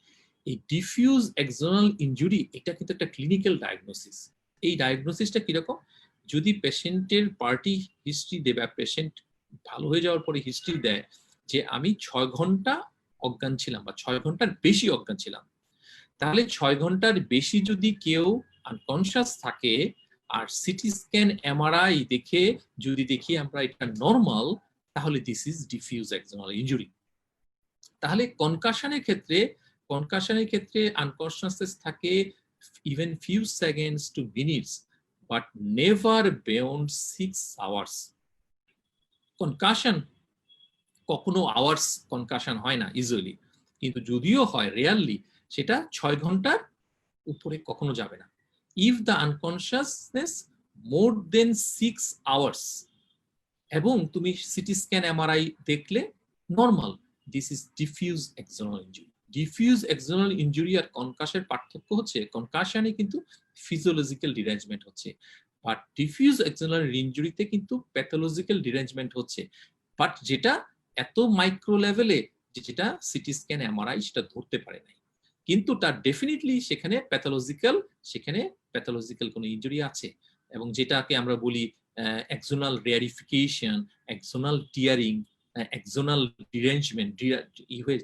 S2: এই ডিফিউজ এক্সোনাল ইনজুরি এটা কিন্তু একটা ক্লিনিক্যাল ডায়াগনোসিস। এই ডায়াগনোসিসটা কিরকম? যদি পেশেন্টের পার্টি হিস্ট্রি দেয় বা পেশেন্ট ভালো হয়ে যাওয়ার পরে হিস্ট্রি দেয় যে আমি 6 ঘন্টা অজ্ঞান ছিলাম বা 6 ঘন্টার বেশি অজ্ঞান ছিলাম, তাহলে 6 ঘন্টার বেশি যদি কেউ আনকনশিয়াস থাকে আর সিটি স্ক্যান এমআরআই দেখে যদি দেখি আমরা এটা নরমাল, তাহলে this is diffuse axonal injury. তাহলে কনকাশনের ক্ষেত্রে আনকনশিয়াসনেস থাকে even few seconds two minutes, but never beyond 6 hours. Concussion কখনো আওয়ার্স কনকাশন হয় না ইউজুয়ালি, কিন্তু যদিও হয় রেয়ারলি, সেটা 6 ঘন্টার উপরে কখনো যাবে না। If the unconsciousness more than 6 hours এবং তুমি সিটি স্ক্যান এমআরআই দেখলে normal, this is diffuse axonal injury. Diffuse axonal injury আর কনকাশনের পার্থক্য হচ্ছে কনকাশনে কিন্তু ফিজিওলজিক্যাল ডিরেঞ্জমেন্ট হচ্ছে, বাট ডিফিউজ এক্সোনাল ইনজুরিতে কিন্তু প্যাথোলজিক্যাল ডিরেঞ্জমেন্ট হচ্ছে, বাট যেটা এত মাইক্রো লেভেলে যেটা সিটি স্ক্যান এমআরআই সেটা ধরতে পারে নাই, কিন্তু তার ডেফিনেটলি সেখানে প্যাথোলজিক্যাল কোনো ইনজুরি আছে, এবং যেটাকে আমরা বলি এক্সোনাল রেয়ারিফিকেশন, এক্সোনাল টিয়ারিং, এক্সোনাল ডিরেঞ্জমেন্ট,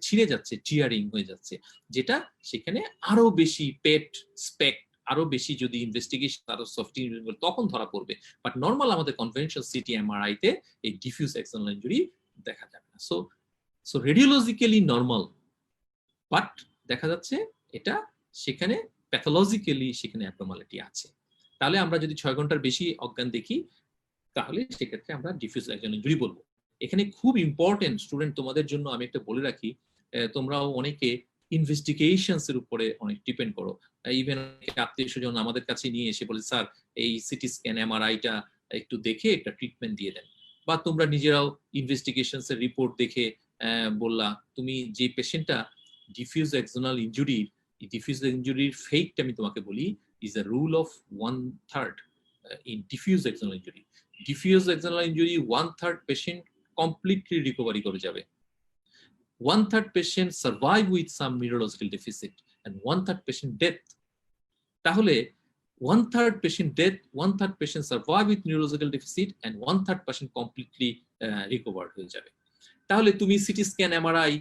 S2: ছিঁড়ে যাচ্ছে, টিয়ারিং হয়ে যাচ্ছে, যেটা সেখানে আরো বেশি পেট স্পেক আরো বেশি যদি ইনভেস্টিগেশন আরো সফটওয়্যার তখন ধরা পড়বে, বাট নর্মাল আমাদের কনভেনশনাল সিটি এমআরআই তে এই ডিফিউজ এক্সোনাল ইনজুরি দেখা যাবে না। সো রেডিওলজিক্যালি নর্মাল, বাট দেখা যাচ্ছে এটা সেখানে প্যাথোলজিক্যালি সেখানে অ্যাবনর্মালিটি আছে। তাহলে আমরা যদি 6 ঘন্টার বেশি অজ্ঞান দেখি, তাহলে সেক্ষেত্রে আমরা ডিফিউজ এক্সোনাল ইনজুরি বলবো। এখানে খুব ইম্পর্টেন্ট স্টুডেন্ট তোমাদের জন্য আমি একটা বলে রাখি, তোমরাও অনেকে ইনভেস্টিগেশনস এর উপরে অনেক ডিপেন্ড করো। ইভেন আত্মীয় স্বজন আমাদের কাছে নিয়ে এসে বলে স্যার এই সিটি স্ক্যান এমআরআইটা একটু দেখে একটা ট্রিটমেন্ট দিয়ে দেন, বা তোমরা নিজেরাও ইনভেস্টিগেশনস এর রিপোর্ট দেখে বললা তুমি যে পেশেন্টটা ডিফিউজ এক্সোনাল ইনজুরি, ডিফিউজ ইনজুরির ফেটটা আমি তোমাকে বলি is a rule of 1/3 in diffuse axonal injury. Diffuse axonal injury 1/3 patient completely recovery করে যাবে, 1/3 patient survive with some neurological deficit, and 1/3 patient death. তাহলে 1/3 patient death, 1/3 patient survive with neurological deficit, and 1/3 patient completely recovered হয়ে যাবে। তাহলে তুমি CT scan MRI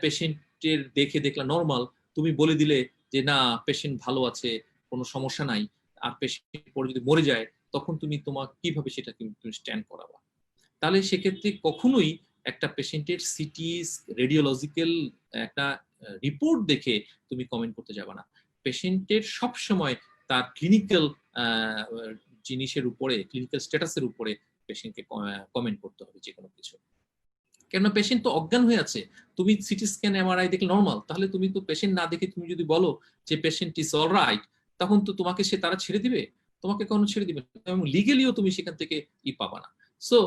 S2: পেশেন্টের দেখলা normal, তুমি বলে দিলে যে না পেশেন্ট ভালো আছে, কোনো সমস্যা নাই, আর পেশেন্ট পরে যদি মরে যায় তখন তুমি কিভাবে সেটা তুমি স্ট্যান্ড করাবা? তাহলে সেক্ষেত্রে কখনোই একটা পেশেন্টের সিটি রেডিওলজিক্যাল একটা রিপোর্ট দেখে তুমি কমেন্ট করতে যাবে না। পেশেন্টের সব সময় তার ক্লিনিক্যাল জিনিসের উপরে, ক্লিনিক্যাল স্ট্যাটাসের উপরে পেশেন্টকে কমেন্ট করতে হবে যে কোনো কিছু। কেন পেশেন্ট তো অজ্ঞান হয়ে আছে, তুমি সিটি স্ক্যান এমআরআই দেখলে নরমাল, তাহলে তুমি তো পেশেন্ট না দেখে তুমি যদি বলো যে পেশেন্ট ইজ অলরাইট, তখন তো তোমাকে তারা ছেড়ে দিবে, তোমাকে কখনো ছেড়ে দিবে না, এবং লিগেলিও তুমি সেখান থেকে পাবা না। So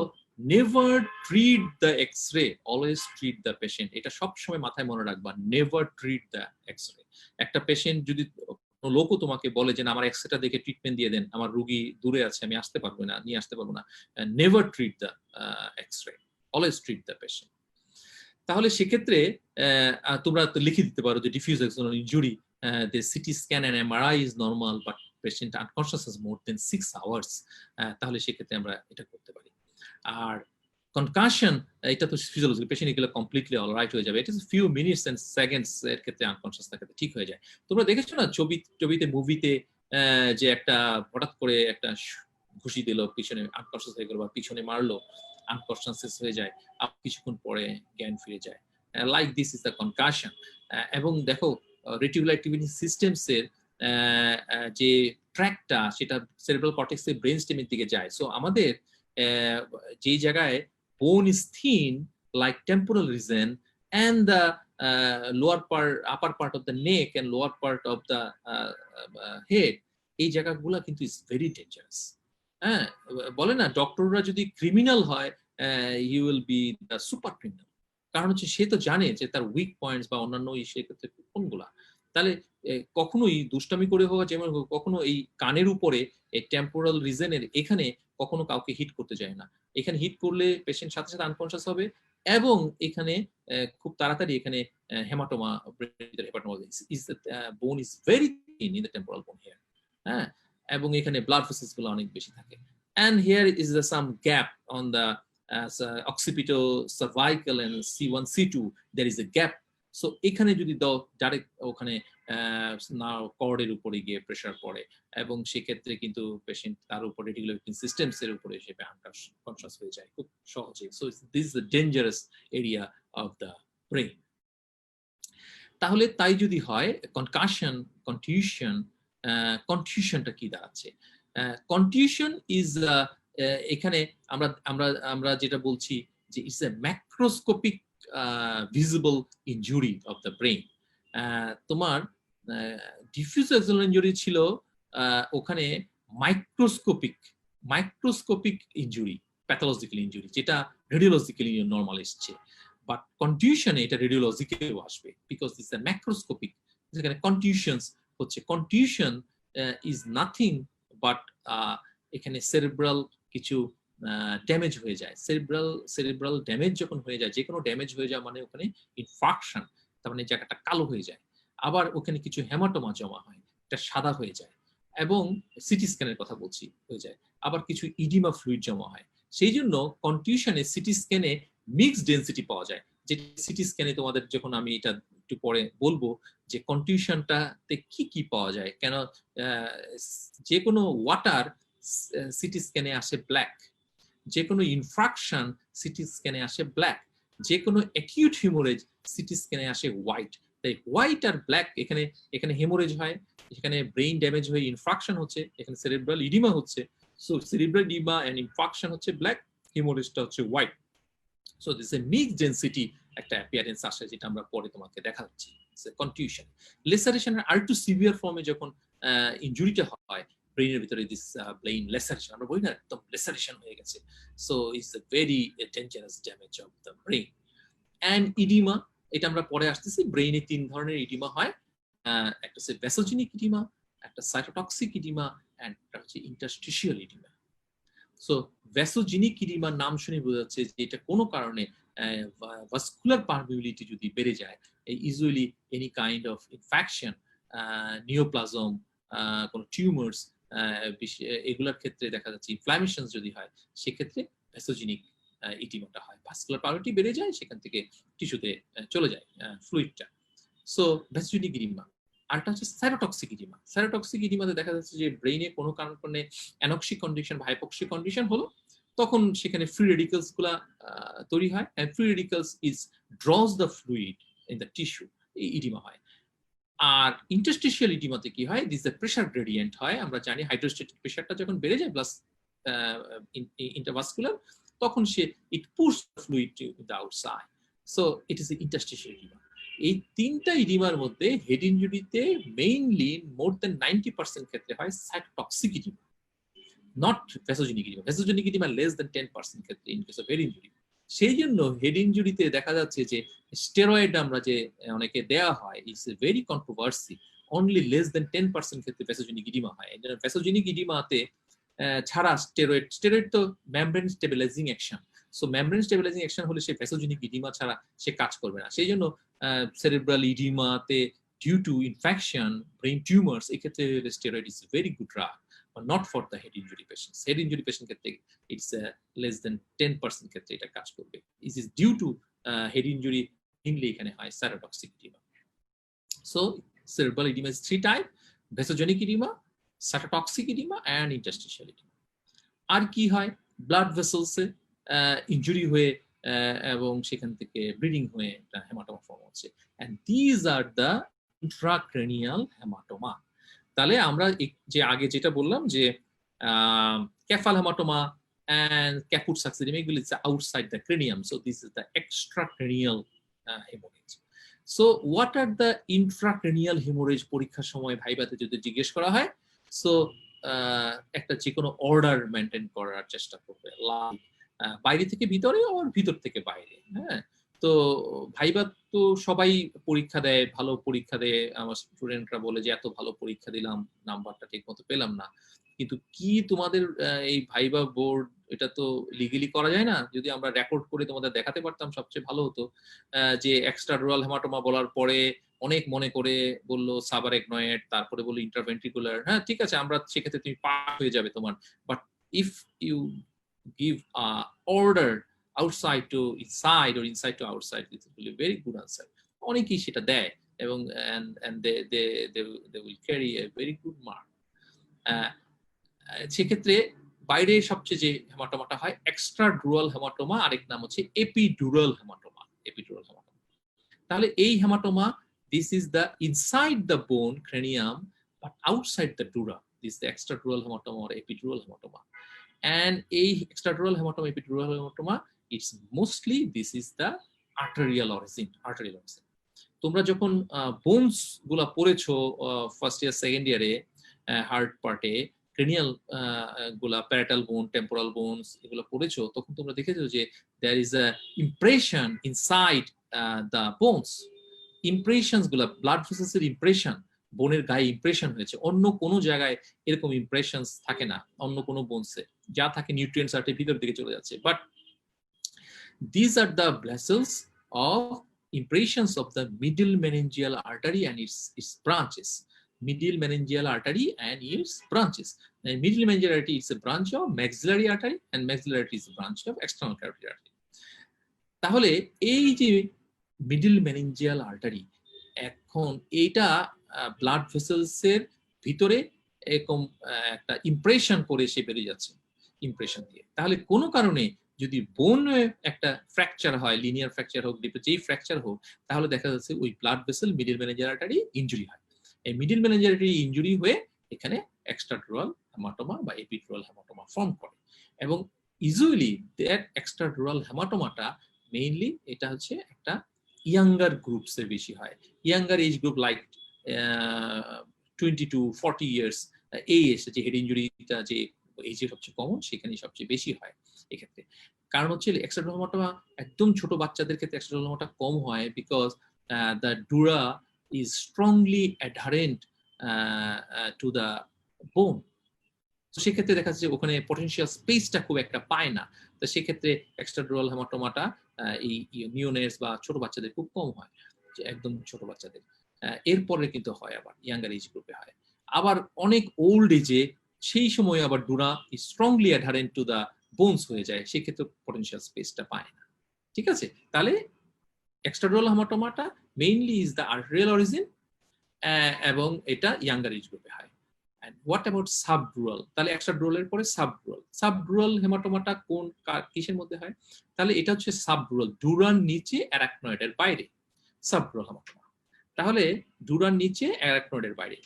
S2: never treat the x-ray, always treat the patient. এটা সবসময় মাথায় মনে রাখবা, নেভার ট্রিট দ্য এক্সরে। একটা পেশেন্ট যদি লোকও তোমাকে বলে যে আমার এক্সরেটা দেখে ট্রিটমেন্ট দিয়ে দেন, আমার রোগী দূরে আছে, আমি আসতে পারবো না, নিয়ে আসতে পারবো না, never treat the x-ray, always treat the patient. তাহলে সেক্ষেত্রে তোমরা লিখে দিতে পারো যে diffuse axonal injury, the CT scan and MRI is normal but patient unconscious is more than 6 hours, তাহলে সেক্ষেত্রে আমরা এটা করতে পারি। আর কনকাশন, এটা তো ফিজিওলজি, পেশেন্ট এগুলো কমপ্লিটলি অলরাইট হয়ে যাবে, it is few minutes and seconds এর ক্ষেত্রে আনকনশিয়াস থাকাতে ঠিক হয়ে যায়। তোমরা দেখেছো না ছবিতে মুভিতে যে একটা হঠাৎ করে একটা ঘুষি দিল, পিছনে আনকনশিয়াস হয়ে গেল, বা পিছনে মারলো, আনকনশিয়াস হয়ে যায়, কিছুক্ষণ পরে জ্ঞান ফিরে যায়, like this is the concussion. এবং দেখো রেটিকুলার অ্যাক্টিভিটি সিস্টেমস এর যে ট্র্যাকটা সেটা সেরেব্রাল কর্টেক্স এর ব্রেন স্টেমের দিকে যায়। সো আমাদের যে জায়গায় বোন is thin like temporal reason and the upper part of the neck and lower part of the head, এই জায়গাগুলো কিন্তু ইজ ভেরি ডেঞ্জারাস। হ্যাঁ, বলে না ডক্টররা যদি ক্রিমিনাল হয়, he will be the super criminal, কারণ হচ্ছে সে তো জানে যে তার উইক পয়েন্টস বা অন্যান্য সেক্ষেত্রে কোনগুলা। তাহলে কখনোই দুষ্টামি করে হোক যেমন কখনো এই কানের উপরে এই টেম্পোরাল রিজনের এখানে কখনো কাউকে হিট করতে যায় না। এখানে হিট করলে পেশেন্ট সাথে সাথে আনকনশিয়াস হবে, এবং এখানে খুব তাড়াতাড়ি এখানে হেমাটোমা হেমাটোমা ইজ বোন is very thin in the temporal বোন হিয়ার, হ্যাঁ, এবং এখানে ব্লাড ভেসেলস গুলো অনেক বেশি থাকে। and here is the some gap on the occipital cervical and C1 C2 there is a gap, so এখানে যদি দাও ডাইরেক্ট ওখানে না কর্ডের উপরে গিয়ে প্রেসার পড়ে এবং সেক্ষেত্রে কিন্তু পেশেন্ট তার উপরে রেগুলেটরি সিস্টেমস এর উপরে সে আনকনশাস হয়ে যায় খুব সহজে। So this is the dangerous area of the brain. তাহলে তাই যদি হয় কনকাশন কনটিউশন, কনটিউশনটা কি দাঁড়াচ্ছে? কনটিউশন ইজ এখানে আমরা আমরা আমরা যেটা বলছি যে it's a macroscopic visible injury of the brain. তোমার ডিফিউজ এক্সোনাল ইনজুরি ছিল ওখানে মাইক্রোস্কোপিক ইনজুরি, প্যাথোলজিক্যাল ইনজুরি, যেটা রেডিওলজিক্যালি নরমাল এসছে। বাট কনটিউশনে এটা রেডিওলজিক্যালিও আসবে বিকজ দিস এ ম্যাক্রোস্কোপিক। যেখানে কনটিউশনস হচ্ছে, কনটিউশন ইজ নাথিং বাট এখানে সেরিব্রাল কিছু ড্যামেজ হয়ে যায়। সেরিব্রাল ড্যামেজ যখন হয়ে যায়, যে কোনো ড্যামেজ হয়ে যায় মানে ওখানে ইনফাকশন, তার মানে জায়গাটা কালো হয়ে যায়। আবার ওখানে কিছু হেমাটোমা জমা হয়, এটা সাদা হয়ে যায়, এবং সিটি স্ক্যানের কথা বলছি হয়ে যায়। আবার কিছু ইডিমা ফ্লুইড জমা হয়। সেই জন্য কনটিউশনে সিটি স্ক্যানে মিক্সড ডেন্সিটি পাওয়া যায়। যে সিটি স্ক্যানে তোমাদের যখন আমি এটা একটু পরে বলবো যে কনটিউশনটাতে কি কি পাওয়া যায়, কেন যে কোনো ওয়াটার সিটি স্ক্যানে আসে ব্ল্যাক, যে কোনো ইনফ্রাকশন সিটি স্ক্যানে আসে ব্ল্যাক, যে কোনো অ্যাকিউট হিমোরেজ সিটি স্ক্যানে আসে হোয়াইট। তাই হোয়াইট আর ব্ল্যাক, এখানে এখানে হেমোরেজ হয়, এখানে ব্রেইন ড্যামেজ হয়ে ইনফ্রাকশন হচ্ছে, এখানে সেরিব্রাল ইডিমা হচ্ছে। So cerebral oedema and infraction হচ্ছে ব্ল্যাক, হেমোরেজটা হচ্ছে white. So this a mixed density একটা অ্যাপিয়ারেন্স আসে, যেটা আমরা পরে তোমাকে দেখাচ্ছি। কনটিউশন লেসারেশনের আর একটু সিভিয়ার ফর্মে যখন ইনজুরিটা হয় ব্রেইনের ভিতরে, দিস ব্রেইন লেসারেশন, আমরা বলি না একদম লেসারেশন হয়ে গেছে। So it's a very dangerous damage of the brain. And oedema, এটা আমরা পরে আসতেছি। ব্রেইনে 3 ধরনের ইডিমা হয়, একটা হচ্ছে ভ্যাসোজেনিক ইডিমা, একটা সাইটোটক্সিক ইডিমা, এন্ড একটা হচ্ছে ইন্টারস্টিশিয়াল ইডিমা। সো ভ্যাসোজেনিক ইডিমার নাম শুনে বোঝা যাচ্ছে যে এটা কোনো কারণে ভাস্কুলার পারমিবিলিটি যদি বেড়ে যায়, usually any kind of infection, neoplasm, কোনো টিউমার্স, এগুলোর ক্ষেত্রে দেখা যাচ্ছে ইনফ্লামেশন যদি হয়, সেক্ষেত্রে ভ্যাসোজেনিক ইডিমাটা হয়। ভাস্কুলার পারমিবিলিটি বেড়ে যায়, সেখান থেকে টিস্যুতে চলে যায় ফ্লুইডটা। So ভ্যাসোজেনিক edema. আরটা হচ্ছে সাইটোটক্সিক ইডিমা। সাইটোটক্সিক ইডিমাতে দেখা যাচ্ছে যে ব্রেইনে কোনো কারণে অ্যানক্সিক কন্ডিশন বা হাইপক্সিক কন্ডিশন হলো, তখন সেখানে ফ্রি রেডিক্যালস গুলা তৈরি হয়, and free radicals is draws the fluid in the tissue, এই ইডিমা হয়। আর ইন্টারস্টিশিয়াল ইডিমাতে কি হয়, দিস দ্য প্রেসার গ্রেডিয়েন্ট হয়। আমরা জানি হাইড্রোস্ট্যাটিক প্রেসারটা যখন বেড়ে যায় প্লাস ইন্টারভাস্কুলার, তখন সে it push the fluid to the outside. So it is interstitial oedema. এই 3টা ইডিমার মধ্যে হেড ইনজুরিতে মেইনলি মোর দেন 90% ক্ষেত্রে হয় cytotoxic oedema, not vasogenic oedema. Vasogenic oedema less than 10% ক্ষেত্রে in case of head injury. সেই জন্য হেড ইনজুরিতে দেখা যাচ্ছে যে স্টেরয়েড আমরা যে অনেকে দেয়া হয়, it's a very controversy. Only less than 10% ক্ষেত্রে ভ্যাসোজেনিক ইডিমা হয়। ভ্যাসোজেনিক ইডিমাতে ছাড়া স্টেরয়েড তো membrane stabilising action. So membrane stabilising action হলে সে ভ্যাসোজেনিক ইডিমা ছাড়া সে কাজ করবে না। সেই জন্য সেরিব্রাল ইডিমাতে due to infection, brain tumours, এক্ষেত্রে steroid is very good drug, but not for the head injury patients. Head injury patient ক্ষেত্রে it's less than 10% ক্ষেত্রে এটা কাজ করবে. This is due to head injury, mainly এখানে হয় cytotoxic edema. So cerebral edema is 3 type: vasogenic edema, cytotoxic edema and interstitial edema. আর কি হয়, blood ভেসেলসে injury হয়ে এবং সেখান থেকে ব্লিডিং হয়ে হেমাটোমা ফর্ম হচ্ছে, and these are the intracranial hematoma. তাহলে আমরা যে আগে যেটা বললাম যে ক্যাফাল হেমাটোমা and caput succedaneum, এগুলো is outside the cranium, so this is the extracranial hemorrhage. So what are the intracranial hemorrhage? পরীক্ষার সময় ভাইবাতে যদি জিজ্ঞেস করা হয়, সো একটা যে কোনো অর্ডার মেনটেন করার চেষ্টা করবে, বাইরে থেকে ভিতরে আর ভিতর থেকে বাইরে। হ্যাঁ, তো ভাইবা তো সবাই পরীক্ষা দেয়, ভালো পরীক্ষা দেয়। আমার স্টুডেন্টরা বলে যে এত ভালো পরীক্ষা দিলাম, নাম্বারটা ঠিক মতো পেলাম না। কিন্তু কি তোমাদের এই ভাইবা বোর্ড, এটা তো লিগালি করা যায় না। যদি আমরা রেকর্ড করে তোমাদের দেখাতে পারতাম সবচেয়ে ভালো হতো। যে এক্সট্রা ডুরাল হেমাটোমা বলার পরে অনেক মনে করে বললো সাবারেকনয়েড, তারপরে বললো ইন্টারভেন্ট্রিকুলার। হ্যাঁ ঠিক আছে, আমরা সেক্ষেত্রে তুমি পাস হয়ে যাবে তোমার। But if you give order outside to inside or inside to outside, this will be a very good answer. অনেকেই সেটা দেয় এবং and they will carry a very good mark. সেক্ষেত্রে বাইরে সবচেয়ে যে হেমাটোমাটা হয় এক্সট্রা ডুরাল হেমাটোমা, আরেক নাম হচ্ছে এপিডুরাল হেমাটোমা। এপিডুরাল হেমাটোমা, তাহলে এই haematoma, this is the inside the bone cranium but outside the dura. This is the extradural hematoma or epidural hematoma. And a extradural hematoma, epidural hematoma, it's mostly this is the arterial origin. Arterial origin. তোমরা যখন bones গুলা পড়েছো first year second ইয়ারে heart পার্টে, cranial গুলা, parietal বোন, temporal bones এগুলো পড়েছো, তখন তোমরা দেখেছো যে there is a impression inside the bones. Impressions গুলা, ব্লাড ভেসেলস এর ইমপ্রেশন, বোনের গায়ে ইমপ্রেশন হয়েছে। অন্য কোনো জায়গায় এরকম ইমপ্রেশনস থাকে না, অন্য কোনো বোনসে যা থাকে নিউট্রিয়েন্টস আর ভিতর দিকে চলে যাচ্ছে। But these are the vessels of impressions of the middle meningeal artery and its branches. Middle meningeal artery and its branches. And middle meningeal artery is a branch of maxillary artery and maxillary artery is a branch of external carotid artery. তাহলে এই যে middle meningeal artery, এখন এইটা blood vessels এর ভিতরে এরকম একটা impression করে সে বেরিয়ে যাচ্ছে ইমপ্রেশন দিয়ে। তাহলে কোনো কারণে যদি বোনে একটা ফ্র্যাকচার হয়, লিনিয়ার ফ্র্যাকচার হোক, যেই ফ্র্যাকচার হোক, তাহলে দেখা যাচ্ছে ওই blood vessel middle meningeal artery injury হয়। এই মিডল মেনিনজিয়াল আর্টারি ইনজুরি হয়ে এখানে এক্সট্রাডুরাল হেমাটোমা বা এপিডুরাল হেমাটোমা ফর্ম করে। এবং ইউজুয়ালি দ্যাট এক্সট্রাডুরাল হেমাটোমাটা মেইনলি এটা হচ্ছে একটা ইয়াঙ্গার গ্রুপস এর বেশি হয়। Younger age group like 20 to 40 years এই এসে যে হেড ইনজুরিটা যে এজে সবচেয়ে কমন, সেখানে সবচেয়ে বেশি হয় এক্ষেত্রে। কারণ হচ্ছে এক্সট্রাডুরাল হেমাটোমা একদম ছোট বাচ্চাদের ক্ষেত্রে এক্সট্রাডুরাল হেমাটোমা কম হয়, because the dura is strongly adherent to the bone. তো সেক্ষেত্রে দেখা যাচ্ছে ওখানে পটেনশিয়াল স্পেসটা খুব একটা পায় না। তো সেক্ষেত্রে এক্সট্রাডুরাল হেমাটোমাটা এই নিওনেটস বা ছোট বাচ্চাদের খুব কম হয়, যে একদম ছোট বাচ্চাদের। এরপরে কিন্তু হয় আবার ইয়াঙ্গার এজ গ্রুপে হয়। আবার অনেক ওল্ড এজে সেই সময় আবার dura strongly adherent to the bones হয়ে যায়, সেক্ষেত্রে পটেনশিয়াল স্পেসটা পায় না। ঠিক আছে, তাহলে এক্সট্রাডুরাল হেমাটোমাটা mainly is the arterial origin এবং এটা ইয়াঙ্গার এজ গ্রুপে হয়। And what about subdural? তাহলে extradural এর পরে subdural। subdural হেমাটোমাটা কোন কিসের মধ্যে হয়? তাহলে এটা হচ্ছে subdural, ডুরার নিচে অ্যারাকনয়েডের বাইরে subdural হেমাটোমা। তাহলে ডুরার নিচে অ্যারাকনয়েডের বাইরে,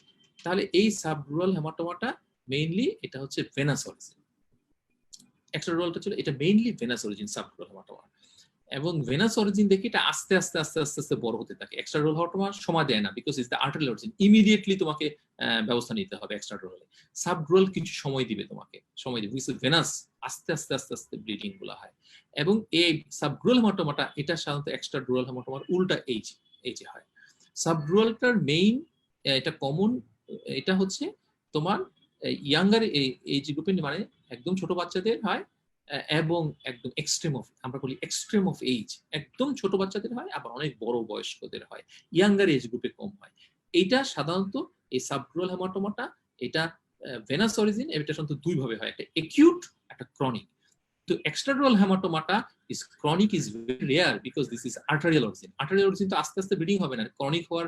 S2: তাহলে এই subdural হেমাটোমাটা মেইনলি এটা হচ্ছে ভেনাস অরিজিন। extraduralটা ছিল এটা mainly venous origin subdural haematoma. এবং ভেনাস অরিজিন দেখে এটা আস্তে আস্তে আস্তে আস্তে আস্তে বড় হতে থাকে। এক্সট্রাডুরাল হেমাটোমা সময় দেয় না, because it's the arterial origin, immediately তোমাকে ব্যবস্থা নিতে হবে এক্সট্রাডুরালে। সাবডুরাল কিছু সময় দিবে, তোমাকে সময় দিবে, বিকজ ভেনাস আস্তে আস্তে আস্তে আস্তে ব্লিডিং গুলো হয়। এবং এই সাবডুরাল হেমাটোমাটা এটা সাধারণত এক্সট্রাডুরাল হেমাটোমার উল্টা এইজে হয়। সাবডুরালটার মেইন এটা কমন, এটা হচ্ছে তোমার ইয়াঙ্গার এইজ গ্রুপে, মানে একদম ছোট বাচ্চাদের হয় এবং একদম এক্সট্রিম অফ, আমরা বলি এক্সট্রিম অফ এইজ, একদম ছোট বাচ্চাদের হয়, আবার অনেক বড় বয়স্কদের হয়, ইয়াঙ্গার এজ গ্রুপে কম হয়। এইটা সাধারণত এই সাবডুরাল হেমাটোমাটা এটা ভেনাস অরিজিন, এটা সাধারণত দুই ভাবে হয়, একটা একিউট, একটা ক্রনিক। তো এক্সট্রাডুরাল হেমাটোমাটা is chronic, is very rare because this is arterial origin. Arterial origin তো আস্তে আস্তে ব্লিডিং হবে না, ক্রনিক হওয়ার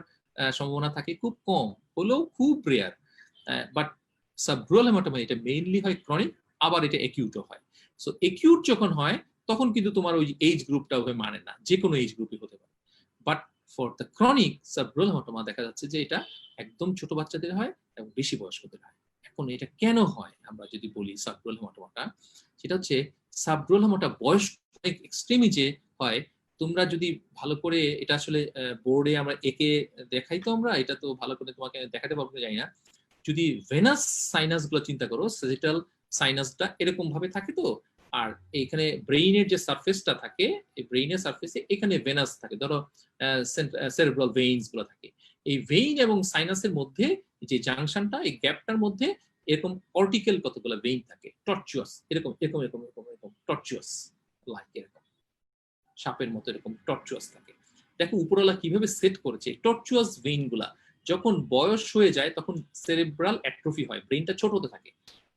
S2: সম্ভাবনা থাকে খুব কম, হলেও খুব রেয়ার। বাট সাবডুরাল হেমাটোমা এটা মেইনলি হয় ক্রনিক, আবার এটা একিউটও হয়। সো একিউট যখন হয় তখন কিন্তু তোমার ওই এইজ গ্রুপটা ওভাবে মানে না, যে কোনো এইজ গ্রুপে হতে পারে। But for the chronic subdural haematoma দেখা যাচ্ছে যে এটা একদম ছোট বাচ্চাদের হয় এবং বেশি বয়স্কদের হয়। এখন এটা কেন হয় আমরা যদি বলি সাবডুরাল হেমাটোমাটা, সেটা হচ্ছে সাবডুরাল হেমাটোমা বয়স এক্সট্রিম এজে হয়। তোমরা যদি ভালো করে এটা আসলে বোর্ডে আমরা একে দেখাই, তো আমরা এটা তো ভালো করে তোমাকে দেখাতে পারবো না, জানি না। যদি ভেনাস সাইনাস গুলো চিন্তা করো, সেজিটাল সাইনাসটা এরকম ভাবে থাকে, তো আর এখানে ব্রেইনের যে সারফেসটা থাকে, এই ব্রেইনের সারফেসে এখানে ভেনাস থাকে, ধরো সেরেব্রাল ভেইনস গুলো থাকে। এই ভেইন এবং সাইনাসের মধ্যে যে জাংশনটা, এই গ্যাপটার মধ্যে এরকম কর্টিক্যাল কতগুলো ভেইন থাকে, টর্চুয়াস, এরকম এরকম এরকম এরকম এরকম টর্চুয়াস, লাইক এরকম সাপের মতো এরকম টর্চুয়াস থাকে। দেখো উপরওয়ালা কিভাবে সেট করেছে। টর্চুয়াস ভেইন গুলা যখন বয়স হয়ে যায় তখন সেরেব্রাল অ্যাট্রফি হয়, ব্রেনটা ছোট হতে থাকে।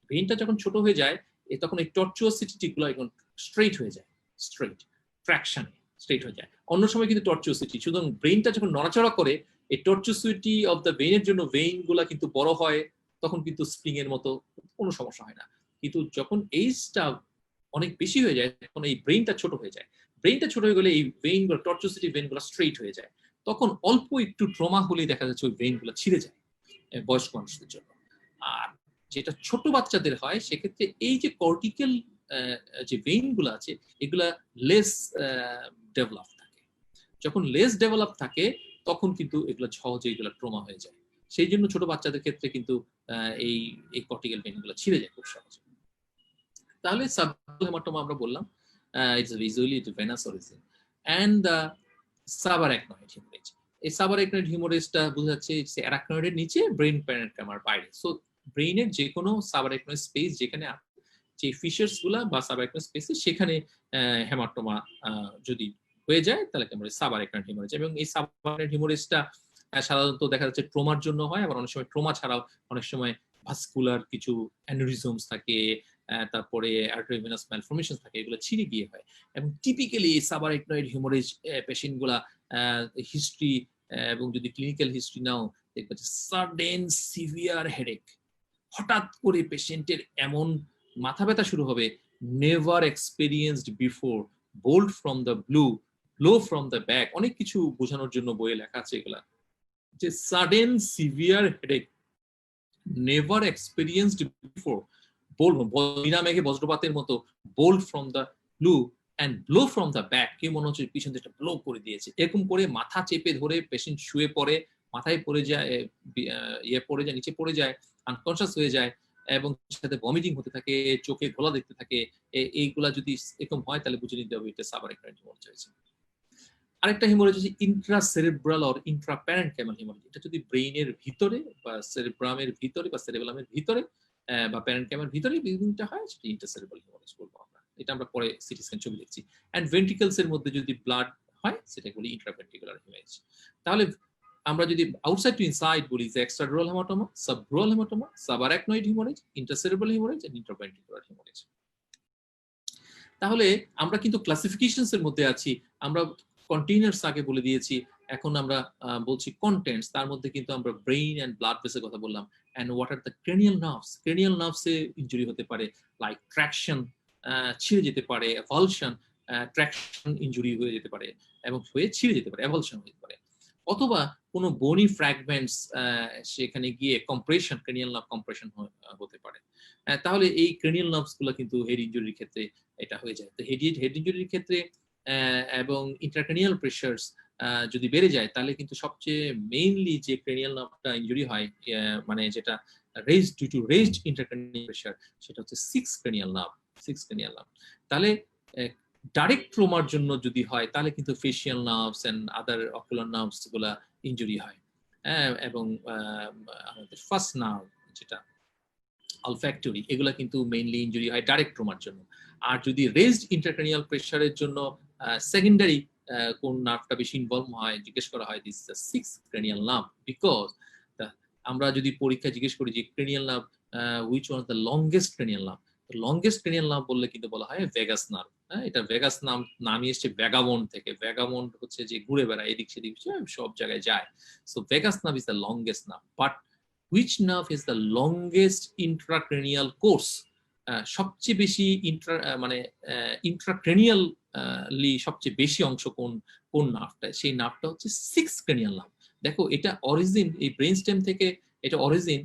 S2: ব্রেনটা যখন ছোট হয়ে যায় তখন এই টর্চুয়াসিটি গুলো এখন স্ট্রেট হয়ে যায়, স্ট্রেট ট্র্যাকশনে স্ট্রেট হয়ে যায়। অন্য সময় কিন্তু টর্চুয়াসিটি, সুতরাং ব্রেনটা যখন নড়াচড়া করে এই টর্চুয়াসিটি অফ দ্য ভেইনের জন্য ভেইন গুলা কিন্তু বড় হয়, তখন কিন্তু স্প্রিং এর মতো কোনো সমস্যা হয় না। কিন্তু যখন এইজটা অনেক বেশি হয়ে যায় তখন এই ব্রেনটা ছোট হয়ে যায়। ব্রেনটা ছোট হয়ে গেলে এই ভেইন গুলো, টর্চুয়াসিটি ভেইন গুলো স্ট্রেট হয়ে যায়। তখন অল্প একটু ট্রমা হলেই দেখা যাচ্ছে ওই ভেইন গুলো ছিঁড়ে যায় বয়স্ক মানুষদের জন্য। আর যেটা ছোট বাচ্চাদের হয় সেক্ষেত্রে এই যে কর্টিক্যাল যে ভেইন গুলো আছে এগুলা লেস ডেভেলপ থাকে। যখন লেস ডেভেলপ থাকে তখন কিন্তু এগুলো সহজে এগুলো ট্রমা হয়ে যায়। সেই জন্য ছোট বাচ্চাদের ক্ষেত্রে কিন্তু এই এই কর্টিক্যাল ভেইন গুলো ছিঁড়ে যায় খুব সহজে। তাহলে সাবডুরাল হেমাটোমা আমরা বললাম it's visually it venous origin and subarachnoid haemorrhage. এই সাবারাকনয়েড হিমোরেজটা বোঝা যাচ্ছে অ্যারাকনয়েডের নিচে, ব্রেন প্যারেনকাইমার বাইরে। সো ব্রেইনের যে কোনো সাবারাকনয়েড স্পেস যেখানে যে ফিশার্স গুলা বা সাবারাকনয়েড স্পেসে সেখানে হেমাটোমা যদি হয়ে যায় তাহলে আমরা সাবারাকনয়েড হিমোরেজ। এবং এই সাবারাকনয়েড হিমোরেজটা সাধারণত দেখা যাচ্ছে ট্রমার জন্য হয়, আবার অনেক সময় ট্রমা ছাড়াও অনেক সময় ভাস্কুলার কিছু অ্যানিউরিজমস থাকে, তারপরে আর্টারিওভেনাস ম্যালফরমেশন থাকে, এগুলো ছিঁড়ে গিয়ে হয়। এবং টিপিক্যালি সাবারাকনয়েড হিমোরেজ পেশেন্ট গুলা হিস্ট্রি এবং যদি ক্লিনিক্যাল হিস্ট্রি নাও দেখবে যে সাডেন সিভিয়ার হেডেক, হঠাৎ করে পেশেন্টের এমন মাথা ব্যথা শুরু হবে, never experienced before, bolt from the blue, blow from the back, অনেক কিছু বোঝানোর জন্য বইয়ে লেখা আছে এগুলা, যে sudden severe headache never experienced before, বিনা মেঘে বজ্রপাতের মতো, bolt from the blue and blow from the back, কে মনে হচ্ছে পিছন থেকে ব্লো করে দিয়েছে। এরকম করে মাথা চেপে ধরে পেশেন্ট শুয়ে পড়ে, মাথায় পড়ে যায়, পড়ে যায়, নিচে পড়ে যায়, আনকনসিয়াস হয়ে যায় এবং সাথে ভমিটিং হতে থাকে, চোখে ঘোলা দেখতে থাকে। এইগুলা যদি এরকম হয় তাহলে বুঝে নিতে হবে এটা সাবারাকনয়েড হিমোরেজ হয়েছে। আরেকটা হিমোরেজ হচ্ছে ইন্ট্রাসেরেব্রাল অর ইন্ট্রাপ্যারেনকাইমাল হিমোরেজ। এটা যদি ব্রেইনের ভিতরে বা সেরেব্রামের ভিতরে বা সেরেবেলামের ভিতরে বা প্যারেনকাইমার ভিতরে বিভিন্নটা হয়, সেটা ইন্ট্রাসেরেব্রাল হিমোরেজ বলবো আমরা। এটা আমরা পরে সিটি স্ক্যান ছবি দেখছি। এন্ড ভেন্ট্রিকলস এর মধ্যে যদি ব্লাড হয় সেটা বলি ইন্ট্রাভেন্ট্রিকুলার হিমোরেজ। তাহলে আমরা যদি আউটসাইড টু ইনসাইড বলি যে extradural haematoma, subdural haematoma, subarachnoid haemorrhage, intracerebral haemorrhage and intraventricular haemorrhage. তাহলে আমরা কিন্তু ক্লাসিফিকেশনস এর মধ্যে আছি। আমরা কন্টেইনার্স আগে বলে দিয়েছি, এখন আমরা বলছি কন্টেন্টস। তার মধ্যে কিন্তু আমরা ব্রেইন এন্ড ব্লাড ভেসের কথা বললাম। And what are the cranial nerves. Cranial নার্ভসে ইনজুরি হতে পারে, লাইক ট্র্যাকশন, ছিঁড়ে যেতে পারে, এভালশন, ট্র্যাকশন ইনজুরি হয়ে যেতে পারে এবং হয়ে ছিঁড়ে যেতে পারে, এভালশন হতে পারে। অথবা কোনো বোনি ফ্র্যাগমেন্টস সেখানে গিয়ে কম্প্রেশন, ক্রেনিয়াল নার্ভ কম্প্রেশন হতে পারে। তাহলে এই ক্রেনিয়াল নার্ভস গুলো কিন্তু হেড ইনজুরির ক্ষেত্রে এটা হয়ে যায়। তো হেড ইনজুরির ক্ষেত্রে এবং ইন্ট্রাক্রেনিয়াল প্রেশারস যদি বেড়ে যায় তাহলে কিন্তু সবচেয়ে মেইনলি যে ক্রেনিয়াল নার্ভটা ইনজুরি হয়, মানে যেটা raised due to raised intracranial pressure, সেটা হচ্ছে 6 ক্রেনিয়াল নার্ভ। তাহলে ডাইরেক্ট ট্রমার জন্য যদি হয় তাহলে কিন্তু facial nerves and other ocular nerves গুলা ইনজুরি হয়। এবং আমাদের ফার্স্ট নার্ভ যেটা অলফ্যাক্টরি, এগুলা কিন্তু মেইনলি ইনজুরি হয় ডাইরেক্ট ট্রমার জন্য। আর যদি রেজড ইন্ট্রাক্রেনিয়াল প্রেশারের জন্য সেকেন্ডারি কোন নার্ভটা বেশি ইনভলভ হয় জিজ্ঞেস করা হয়, this is the 6th cranial nerve. Because আমরা যদি পরীক্ষা জিজ্ঞেস করি যে cranial nerve which one the longest cranial nerve, longest cranial nerve বললে কিন্তু বলা হয় ভেগাস নার্ভ। এটা ভেগাস নামই এসছে ভ্যাগামন্ড থেকে। ভ্যাগামন্ড হচ্ছে যে ঘুরে বেড়ায়, এদিক সেদিক সব জায়গায় যায়। So vagus nerve is the longest nerve. But which nerve is the longest intracranial course? সবচেয়ে বেশি ইন্ট্রাক্রেনিয়ালি সবচেয়ে বেশি অংশ কোন নার্ভটা, সেই নার্ভটা হচ্ছে 6th ক্রেনিয়াল নার্ভ। দেখো এটা অরিজিন এই ব্রেন স্টেম থেকে, এটা অরিজিন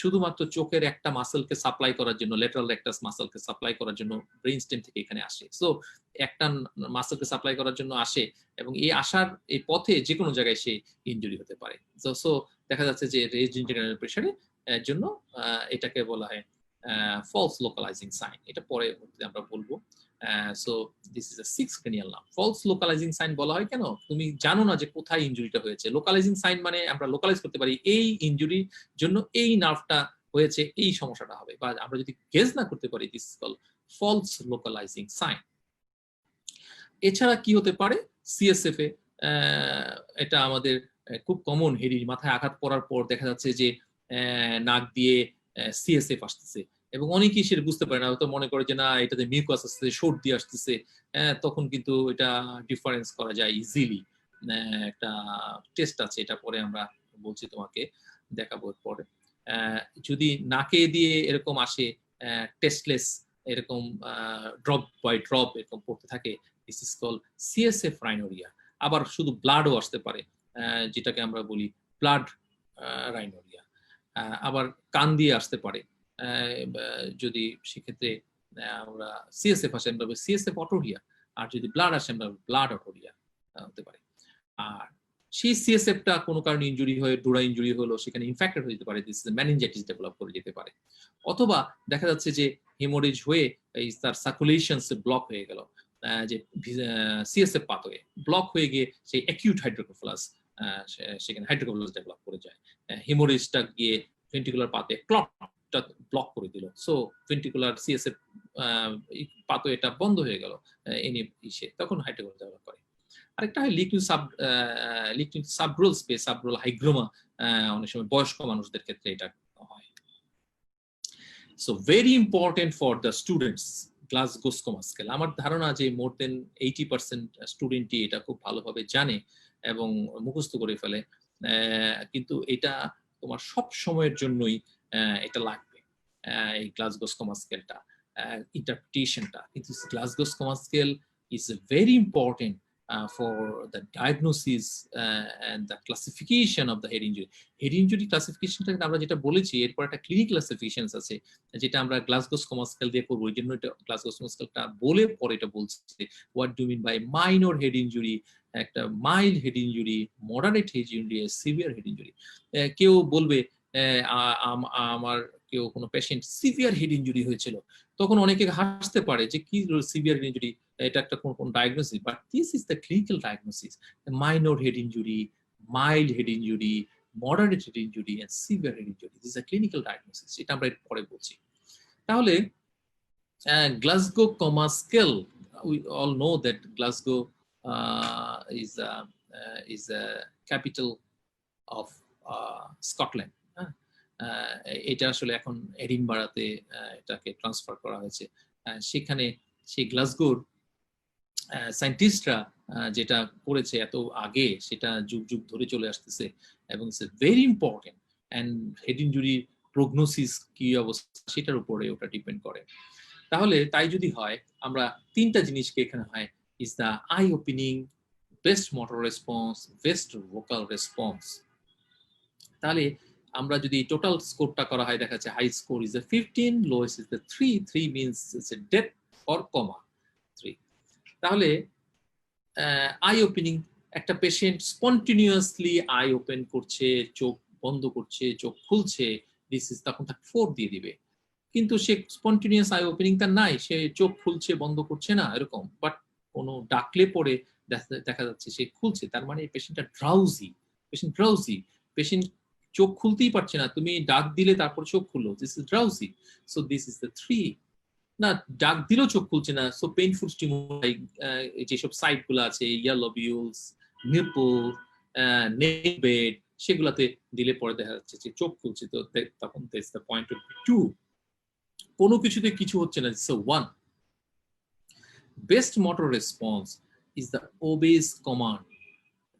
S2: শুধুমাত্র চোখের একটা মাসেলকে সাপ্লাই করার জন্য, লেটারাল রেকটাস মাসেলকে সাপ্লাই করার জন্য ব্রেন স্টেম থেকে এখানে আসে। সো একটা মাসেলকে সাপ্লাই করার জন্য আসে এবং এই আসার এই পথে যে কোনো জায়গায় সে ইনজুরি হতে পারে। সো দেখা যাচ্ছে যে রেজড ইন্ট্রাক্রেনিয়াল প্রেশারে জন্য এটাকে বলা হয় ফলস লোকালাইজিং সাইন। এটা পরে আমরা বলবো। So this is a 6th cranial nerve. False localising sign বলা হয় কেন? তুমি জানো না যে কোথায় ইনজুরিটা হয়েছে। লোকালাইজিং সাইন মানে আমরা লোকালাইজ করতে পারি এই ইনজুরির জন্য এই নার্ভটা হয়েছে এই সমস্যাটা হবে, বা আমরা যদি গেস না করতে পারি, this is call false localising sign. এছাড়া কি হতে পারে, সিএসএফ এ এটা আমাদের খুব কমন, হেরির মাথায় আঘাত পড়ার পর দেখা যাচ্ছে যে নাক দিয়ে সিএসএফ আসতেছে, এবং অনেকেই সেটা বুঝতে পারে না, হয়তো মনে করে যে না এটাতে মিউকাস আসতেছে, সর্দি আসতেছে। তখন কিন্তু এটা ডিফারেন্স করা যায় ইজিলি। একটা টেস্ট আছে, এটা পরে আমরা বলছি তোমাকে, দেখাবো পরে। যদি নাকে দিয়ে এরকম আসে, টেস্টলেস এরকম ড্রপ বাই ড্রপ এরকম পড়তে থাকে, this is call CSF rhinorrhoea. আবার শুধু ব্লাডও আসতে পারে, যেটাকে আমরা বলি ব্লাড রাইনোরিয়া। আবার কান দিয়ে আসতে পারে, যদি সেক্ষেত্রে আমরা সিএসএফ আসে আমরা সিএসএফ অটোরিয়া, আর যদি ব্লাড আসে আমরা ব্লাড অটোরিয়া হতে পারে। আর সেই সিএসএফটা কোনো কারণে ইনজুরি হয়ে, ডোরা ইনজুরি হলো, সেখানে ইনফেক্টেড হয়ে যেতে পারে, দিস ইজ মেনিনজাইটিস ডেভেলপ করে যেতে পারে। অথবা দেখা যাচ্ছে যে হেমোরেজ হয়ে তার সার্কুলেশন ব্লক হয়ে গেল, যে সিএসএফ পাথওয়ে ব্লক হয়ে গিয়ে সেই অ্যাকিউট হাইড্রোকেফালাস, সেখানে হাইড্রোকেফালাস ডেভেলপ করে যায়, হেমোরেজটা গিয়ে ভেন্ট্রিকুলার পাথে ক্লটটা ব্লক করে দিল, সো ভেন্ট্রিকুলার সিএসএফ পাথওয়েটা বন্ধ হয়ে গেল, তখন হাইড্রোকেফালাস ডেভেলপ করে। আরেকটা হয় লিকুইড সাবরোল স্পেস, সাবরোল হাইগ্রোমা, অনেক সময় বয়স্ক মানুষদের ক্ষেত্রে এটা হয়। So very important for the students Glasgow coma scale. আমার ধারণা যে মোর দেন 80% স্টুডেন্টই এটা খুব ভালোভাবে জানে এবং মুখস্থ করে ফেলে, কিন্তু এটা তোমার সব সময়ের জন্যই এটা লাগবে, এই গ্লাসগো স্কোমা স্কেলটা, ইন্টারপ্রিটেশনটা। কিন্তু Glasgow coma scale is very important for the diagnosis and the classification of the head injury. Head injury ক্লাসিফিকেশনটা আমরা যেটা বলেছি, এরপর একটা ক্লিনিক ক্লাসিফিকেশনস আছে যেটা আমরা গ্লাসগো স্কোমা স্কেল দিয়ে করবো, এই জন্য এটা গ্লাসগো স্কোমা স্কেলটা বলে পরে এটা বলছি what do mean by minor head injury, একটা mild head injury, moderate head injury, severe head injury. কেউ বলবে আমার কেউ কোনো পেশেন্ট সিভিয়ার হেড ইনজুরি হয়েছিল, তখন অনেকে হাসতে পারে যে কি সিভিয়ার ইনজুরি, এটা একটা কোন diagnosis, but this is the clinical diagnosis. Minor head injury, mild head injury, moderate head injury and severe head injury, this is a clinical diagnosis, এটা আমরা পরে বলছি। তাহলে Glasgow comma scale, we all know that Glasgow is a capital of Scotland. এটা আসলে এখন এডিনবারাতে এটাকে transfer করা হয়েছে। সেখানে সেই গ্লাসগোর সায়েন্টিস্টরা যেটা করেছে এত আগে, সেটা যুগ যুগ ধরে চলে আসতেছে এবং it's very important, and head ইনজুরির প্রগনোসিস কি অবস্থা সেটার উপরে ওটা ডিপেন্ড করে। তাহলে তাই যদি হয়, আমরা তিনটা জিনিসকে এখানে হয়, is the eye opening, best motor response, best vocal response. তাহলে আমরা যদি টোটাল স্কোরটা করা হয়, দেখা যাচ্ছে high score is 15, lowest is 3, 3 means it's a death or coma 3। তাহলে আই ওপেনিং, একটা পেশেন্ট স্পন্টিনিয়াসলি আই ওপেন করছে, চোখ বন্ধ করছে, চোখ খুলছে, দিস ইজ, তখন তাকে 4 দিয়ে দিবে। কিন্তু সে স্পন্টিনিয়াস আই ওপেনিং তার নাই, সে চোখ খুলছে বন্ধ করছে না এরকম, বাট কোনো ডাকলে পরে দেখা যাচ্ছে সে খুলছে, তার মানে এই পেশেন্টটা ড্রাউজি, পেশেন্ট ড্রাউজি, পেশেন্ট চোখ খুলতেই পারছে না, তুমি ডাক দিলে তারপর চোখ খুললো, this is drowsy, so this is the 3। না ডাক দিলেও চোখ খুলছে না, সো পেইনফুল স্টিমুলাই, যেসব সাইট গুলো আছে, ইয়ার লবিউলস, নিপল, নেক বেড, সেগুলাতে দিলে পরে দেখা যাচ্ছে যে চোখ খুলছে, তো তখন দ্যাটস দ্য পয়েন্ট অফ 2। কোনো কিছুতে কিছু হচ্ছে না, so 1। Best motor response is the obeys command.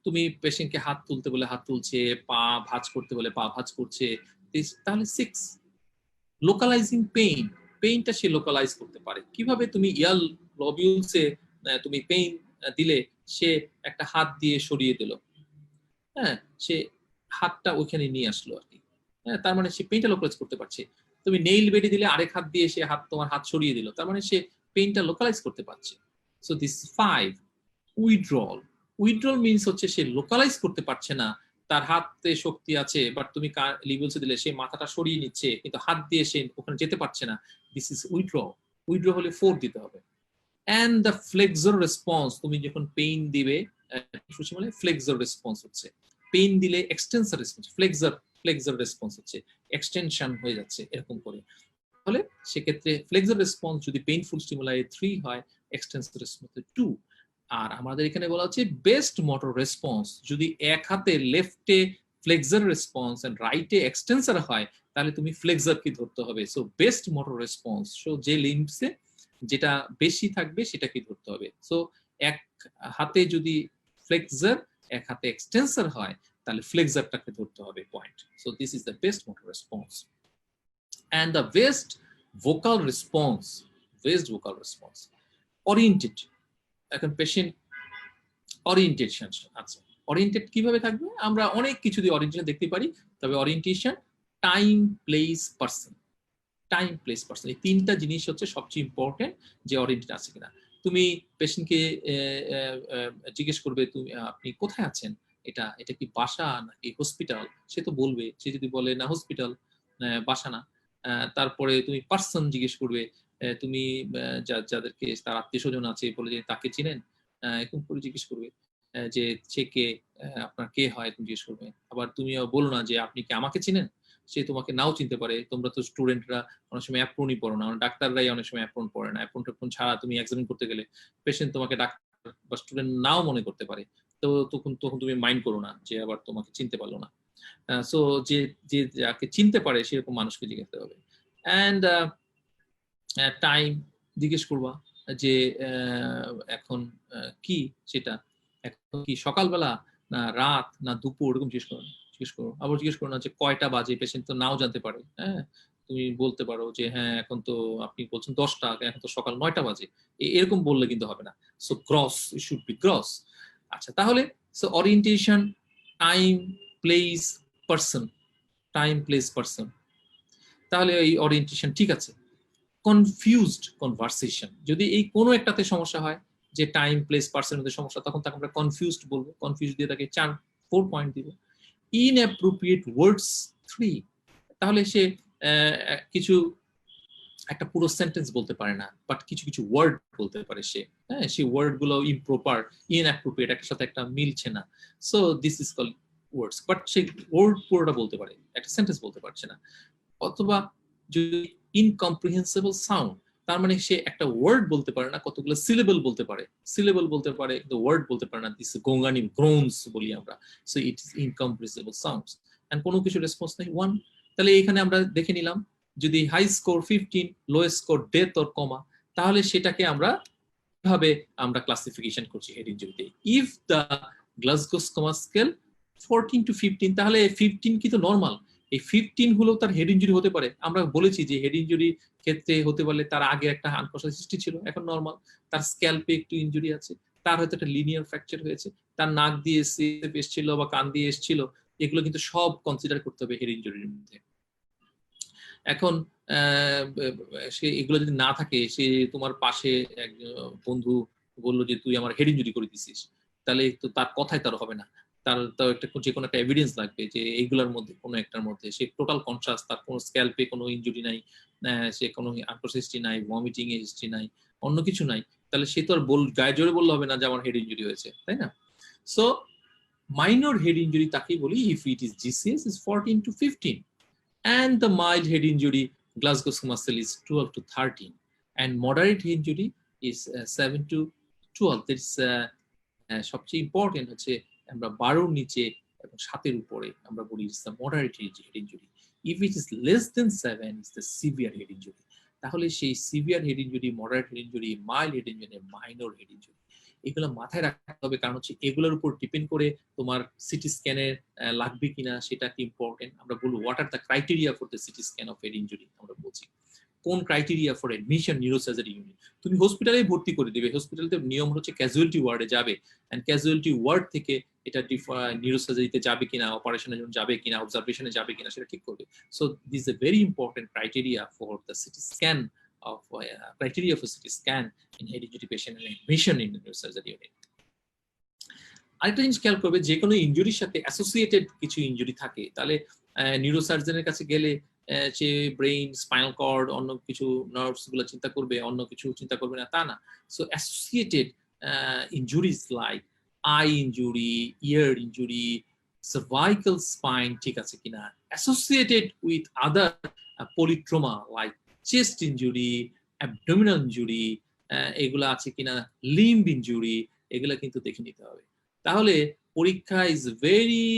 S2: তুমি পেশেন্টকে হাত তুলতে বলে হাত তুলছে, পা ভাঁজ করতে বলে পা ভাঁজ করছে, তাহলে 6। লোকালাইজিং পেইন, পেইনটা সে লোকালাইজ করতে পারে কিভাবে, তুমি ইয়ার লবিউলসে তুমি পেইন দিলে সে একটা হাত দিয়ে সরিয়ে দিল, হ্যাঁ, সে হাতটা ওইখানে নিয়ে আসলো আর কি, হ্যাঁ, তার মানে সে পেইনটা লোকালাইজ করতে পারছে। তুমি নেইল বেডে দিলে আরেক হাত দিয়ে সে তোমার হাত সরিয়ে দিল, তার মানে সে পেইনটা লোকালাইজ করতে পারছে। So this 5। Withdrawal, withdrawal means হচ্ছে সে লোকালাইজ করতে পারছে না, তার হাতে শক্তি আছে, বাট তুমি লিভেলসে দিলে সে মাথাটা সরিয়ে নিচ্ছে, কিন্তু হাত দিয়ে সে ওখানে যেতে পারছে না, দিস ইজ উইথড্র। উইথড্র হলে 4 দিতে হবে। অ্যান্ড দ্য ফ্লেক্সর রেসপন্স, তুমি যখন পেইন দিবে, মানে ফ্লেক্সর রেসপন্স হচ্ছে, পেইন দিলে extensor response, flexor flexor response হচ্ছে, এক্সটেনশন হয়ে যাচ্ছে এরকম করে। তাহলে সেক্ষেত্রে ফ্লেক্সর রেসপন্স যদি পেইনফুল স্টিমুলাই 3 হয়, এক্সটেন্সর রেসপন্স 2। আর আমাদের এখানে বলা হচ্ছে বেস্ট মোটর রেসপন্স যদি এক হাতে লেফটে ফ্লেক্সর রেসপন্স এন্ড রাইটে এক্সটেন্সর হয়, তাহলে তুমি ফ্লেক্সর কি ধরতে হবে। So best motor response, so যে লিম্বসে যেটা বেশি থাকবে সেটা কি ধরতে হবে। সো এক হাতে যদি ফ্লেক্সর, এক হাতে এক্সটেন্সর হয়, তাহলে ফ্লেক্সরটাকে ধরতে হবে point. So this is the best motor response. And the best vocal response, oriented, এখন পেশেন্ট ওরিয়েন্টেশন আছে। ওরিয়েন্টেড কিভাবে থাকবে, আমরা অনেক কিছু দিয়ে ওরিয়েন্টেশন দেখতে পারি, তবে orientation time, place, person, time, place, person, এই তিনটা জিনিস হচ্ছে সবচেয়ে ইম্পর্টেন্ট যে ওরিয়েন্টেড আছে কিনা। তুমি পেশেন্টকে জিজ্ঞেস করবে তুমি আপনি কোথায় আছেন, এটা এটা কি বাসা নাকি হসপিটাল, সে তো বলবে। সে যদি বলে না হসপিটাল, বাসা না, তারপরে তুমি পার্সন জিজ্ঞেস করবে, তুমি যাদেরকে তার আত্মীয় স্বজন আছে বলে যে তাকে চিনেন, এরকম করে জিজ্ঞেস করবে যে সে কে, আপনার কে হয় তুমি জিজ্ঞেস করবে। আবার তুমি বলো না যে আপনি কি আমাকে চিনেন, সে তোমাকে নাও চিনতে পারে। তোমরা তো স্টুডেন্টরা অনেক সময় অ্যাপ্রনই পড়ো না, ডাক্তাররাই অনেক সময় অ্যাপ্রন পড়ে না। অ্যাপ্রন ছাড়া তুমি এক্সামিন করতে গেলে পেশেন্ট তোমাকে ডাক্তার বা স্টুডেন্ট নাও মনে করতে পারে। তো তখন তখন তুমি মাইন্ড করো না যে আবার তোমাকে চিনতে পারলো না। সো যে যে যাকে চিনতে পারে সেরকম মানুষকে জিজ্ঞাসা হবে। অ্যান্ড টাইম জিজ্ঞেস করবা যে এখন কি, সেটা এখন কি সকালবেলা না রাত না দুপুর, এরকম জিজ্ঞেস করো। আবার জিজ্ঞেস করো না যে কয়টা বাজে, পেশেন্ট তো নাও জানতে পারে। হ্যাঁ, তুমি বলতে পারো যে হ্যাঁ এখন তো আপনি বলছেন 10টা, এখন তো সকাল 9টা বাজে, এরকম বললে কিন্তু হবে না। So gross, it should be gross. আচ্ছা, তাহলে so orientation, time, place, person, time, place, person, তাহলে এই ওরিয়েন্টেশন ঠিক আছে। কনফিউজড কনভারসেশন, যদি এই কোনো একটাতে সমস্যা হয়, যে টাইম, প্লেস, পার্সনের মধ্যে সমস্যা, তখন তাকে আমরা কনফিউজড বলবো। কনফিউজ দিয়ে তাকে 4 পয়েন্ট দিব। ইনঅ্যাপ্রোপ্রিয়েট ওয়ার্ডস 3, তাহলে সে কিছু একটা পুরো সেন্টেন্স বলতে পারে না, বাট কিছু কিছু ওয়ার্ড বলতে পারে সে। হ্যাঁ, সেই ওয়ার্ড গুলো ইমপ্রপার, ইনঅ্যাপ্রোপ্রিয়েট, একটার সাথে একটা মিলছে না। So this is called words, but সে ওয়ার্ড পুরোটা বলতে পারে, একটা সেন্টেন্স বলতে পারছে না। অথবা যদি ইনকম্প্রিহেন্সিবল সাউন্ড, তার মানে সে একটা ওয়ার্ড বলতে পারে না, কতগুলো সিলেবল বলতে পারে, কিন্তু ওয়ার্ড বলতে পারে না। দিস গোঙ্গানি গ্রোনস বলি আমরা। So it is incomprehensible sounds. And কোনো কিছু রেসপন্স নেই, 1। তাহলে এখানে আমরা দেখে নিলাম, যদি high score 15, low score death or coma, তাহলে সেটাকে আমরা কিভাবে আমরা ক্লাসিফিকেশন করছি হেড ইনজুরিতে। If the Glasgow coma scale 14 to 15, তাহলে 15 কি তো নরমাল, এই 15 হলেও তার হেড ইনজুরি হতে পারে। আমরা বলেছি যে হেড ইনজুরি ক্ষেত্রে হতে পারলে তার আগে একটা আনকনশাস হিস্ট্রি ছিল, এখন নরমাল। তার স্ক্যাল্পে একটু ইনজুরি আছে, তার হয়তো একটা লিনিয়ার ফ্র্যাকচার হয়েছে, তার নাক দিয়ে এসেছিল বা কান দিয়ে এসেছিল, এগুলো কিন্তু সব কনসিডার করতে হবে হেড ইনজুরির মধ্যে। এখন সে এগুলো যদি না থাকে, সে তোমার পাশে এক বন্ধু বললো যে তুই আমার হেড ইনজুরি করে দিছিস, তাহলে তো তার কথাই তার হবে না। তার একটা যে কোনো একটা এভিডেন্স লাগবে যে এইগুলোর মধ্যে কোনো একটার মধ্যে সে টোটাল কনসাস, তার কোনো স্ক্যাল্পে কোনো ইনজুরি নাই, সে কোনো আনকনশাস হিস্ট্রি নাই, ভমিটিং এর হিস্ট্রি নাই, অন্য কিছু নাই, তাহলে সে তো আর গায়ে জোরে বললে হবে না যে আমার হেড ইনজুরি হয়েছে, তাই না? সো মাইনর হেড ইনজুরি তাকেই বলি if it is GCS is 14 to 15, and the mild head injury Glasgow muscle is 12 to 13, and moderate head injury is 7 to 12. That's সবচেয়ে ইম্পর্টেন্ট হচ্ছে আমরা 12 নিচে এবং 7 উপরে আমরা বলি it's the moderate head injury. If it is less than 7 it's the severe head injury. তাহলে সেই severe head injury, moderate head injury, mild head injury, minor head injury, এগুলো মাথায় রাখতে হবে। কারণ হচ্ছে এগুলোর উপর ডিপেন্ড করে তোমার সিটি স্ক্যানের লাগবে কিনা সেটা কি ইম্পর্টেন্ট। আমরা বলবো what are the criteria for the CT scan of head injury. আমরা বলছি কোন criteria for admission neurosurgery unit. তুমি হসপিটালে ভর্তি করে দিবে, হসপিটালতে নিয়ম হচ্ছে ক্যাজুয়ালিটি ওয়ার্ডে যাবে, এন্ড ক্যাজুয়ালিটি ওয়ার্ড থেকে এটা নিউরোসার্জারিতে যাবে কিনা, অপারেশনের জন্য যাবে কিনা, অবজারভেশনে যাবে কিনা সেটা ঠিক করবে। So this is a very important criteria for the CT scan of criteria for CT scan in head injury patient and admission in the neurosurgery unit. আরেকটা জিনিস খেয়াল করবে, যে কোনো ইনজুরির সাথে অ্যাসোসিয়েটেড কিছু ইনজুরি থাকে, তাহলে নিউরোসার্জনের কাছে গেলে সে ব্রেইন, স্পাইনাল কর্ড, অন্য কিছু নার্ভস গুলো চিন্তা করবে, অন্য কিছু চিন্তা করবে না তা না। So associated injuries like eye injury, ear injury, cervical spine ঠিক আছে কিনা, associated with other polytrauma like chest injury, abdominal injury, এগুলো আছে কিনা, লিম্ব ইনজুরি, এগুলো কিন্তু দেখে নিতে হবে। তাহলে পরীক্ষা is very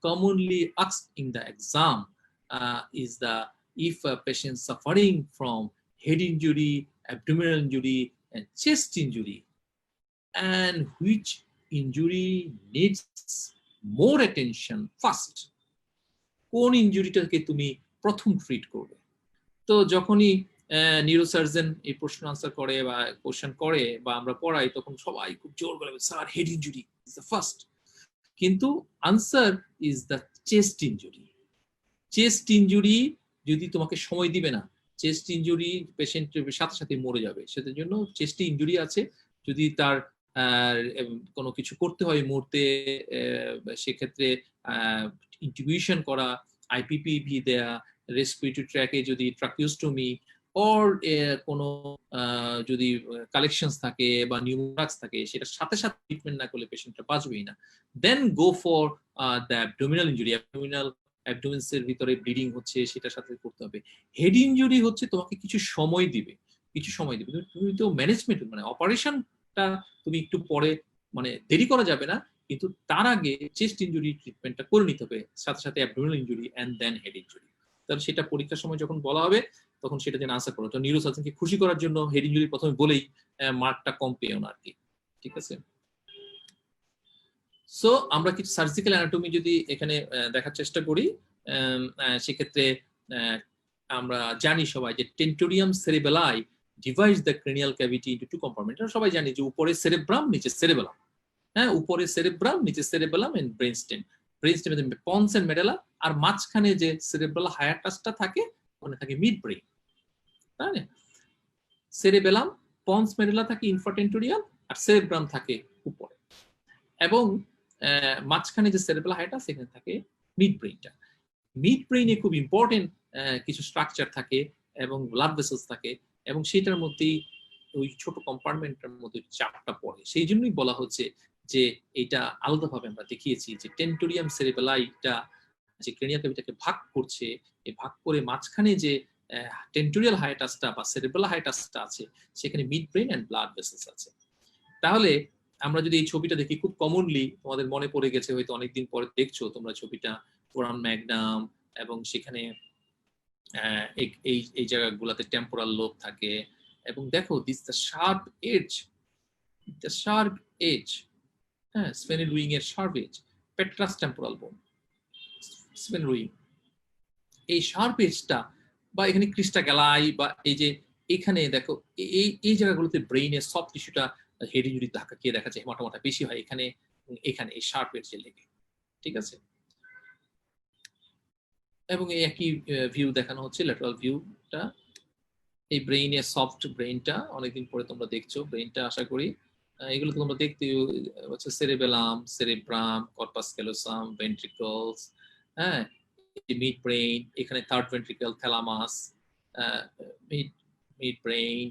S2: commonly asked in the exam is the if a patient suffering from head injury, abdominal injury, and chest injury, and which injury needs more attention first. কোন ইনজুরিটাকে তুমি প্রথম ট্রিট করবে? তো যখনই নিউরোসার্জন এই প্রশ্ন আনসার করে বা কোশ্চেন করে বা আমরা পড়াই, তখন সবাই খুব জোর করে sir head injury is the first, কিন্তু answer is the chest injury. Chest injury যদি তোমাকে সময় দিবে না, চেস্ট ইনজুরি পেশেন্টের সাথে সাথে মরে যাবে, সেটার জন্য চেস্টে ইনজুরি আছে, যদি তার কোনো কিছু করতে হয় মুহূর্তে, সেক্ষেত্রে ইন্টিউশন করা, আইপিপিভি দেয়া, রেসপিরেটরি ট্র্যাকে যদি ট্রাকিওস্টোমি অর কোনো যদি কালেকশনস থাকে বা নিউমোরাক্স থাকে, সেটার সাথে সাথে ট্রিটমেন্ট না করলে পেশেন্টটা বাঁচবেই না। Then go for the abdominal injury. অ্যাবডোমেন্সের ভিতরে ব্লিডিং হচ্ছে, সেটার সাথে করতে হবে। হেড ইনজুরি হচ্ছে তোমাকে কিছু সময় দিবে, তুমি তো ম্যানেজমেন্ট মানে অপারেশনটা তুমি একটু পরে মানে দেরি করা যাবে না, কিন্তু তার আগে চেস্ট ইনজুরি ট্রিটমেন্টটা করে নিতে হবে, সাথে সাথে abdominal injury and then head injury. তাহলে সেটা পরীক্ষার সময় যখন বলা হবে তখন সেটা যেন আনসার করো। তো নিউরোসার্জনকে খুশি করার জন্য হেড ইনজুরি প্রথমে বলেই মার্কটা কম পেও না আর কি, ঠিক আছে? সো আমরা কিছু সার্জিক্যাল অ্যানাটমি যদি এখানে দেখার চেষ্টা করি, সেক্ষেত্রে আমরা জানি সবাই যে tentorium cerebelli divides the cranial cavity into two compartment. সবাই জানি যে উপরে সেরেব্রাম, নিচে সেরেবেলাম। হ্যাঁ, উপরে সেরেব্রাম, নিচে সেরেবেলাম and brainstem. ব্রেইনস্টেমে ponds and medulla, আর মাঝখানে যে সেরেব্রাল হায়াটাসটা থাকে ওখানে থাকে মিড ব্রেইন, তাই না? সেরেবেলাম, পন্স মেডালা থাকে ইনফ্রাটেন্টোরিয়াল, আর সেরেব্রাম থাকে উপরে, এবং মাঝখানে যে সেরেব্রাল হায়াটাস সেখানে থাকে মিড ব্রেইনটা। মিড ব্রেইনে খুব ইম্পর্টেন্ট কিছু স্ট্রাকচার থাকে এবং ব্লাড ভেসেলস থাকে, এবং সেটার মধ্যেই ওই ছোট কম্পার্টমেন্টের মধ্যে চাপটা পড়ে। সেই জন্যই বলা হচ্ছে যে এটা আলাদাভাবে আমরা দেখিয়েছি যে টেন্টোরিয়াম সেরিবেলাইটা যে ক্রেনিয়াল ক্যাভিটিকে ভাগ করছে, এই ভাগ করে মাঝখানে যে টেন্টোরিয়াল হায়াটাসটা বা সেরেব্রাল হায়াটাসটা আছে, সেখানে mid brain and blood vessels আছে। তাহলে আমরা যদি এই ছবিটা দেখি, খুব কমনলি তোমাদের মনে পড়ে গেছে, হয়তো অনেকদিন পরে দেখছো তোমরা ছবিটা, ফোরাম ম্যাগনাম, এবং সেখানে এই জায়গাগুলোতে টেম্পোরাল লোব থাকে, এবং দেখো দিস দ্য শার্প এজ, হ্যাঁ, স্পেনেল উইং এর শার্প এজ, পেট্রাস টেম্পোরাল বোন, স্পেনেল উইং, এই শার্প এজটা, বা এখানে ক্রিস্টা গ্যালাই, বা এই যে এখানে দেখো এই জায়গাগুলোতে ব্রেইনের সফট টিস্যুটা হেড ইনজুরি ধাক্কা খেয়ে দেখা যায় হেমাটোমাটা বেশি হয় এখানে এই শার্প এজে লেগে, ঠিক আছে? এবং এই একই ভিউ দেখানো হচ্ছে, ল্যাটারাল ভিউটা, এই ব্রেইনের সফট ব্রেইনটা অনেকদিন পরে তোমরা দেখছো ব্রেইনটা, আশা করি এগুলো তোমরা দেখতে হচ্ছে সেরেবেলাম, সেরেব্রাম, কর্পাস ক্যালোসাম, ভেন্ট্রিকলস, হ্যাঁ, মিড ব্রেইন, এখানে third ventricle, thalamus, mid brain,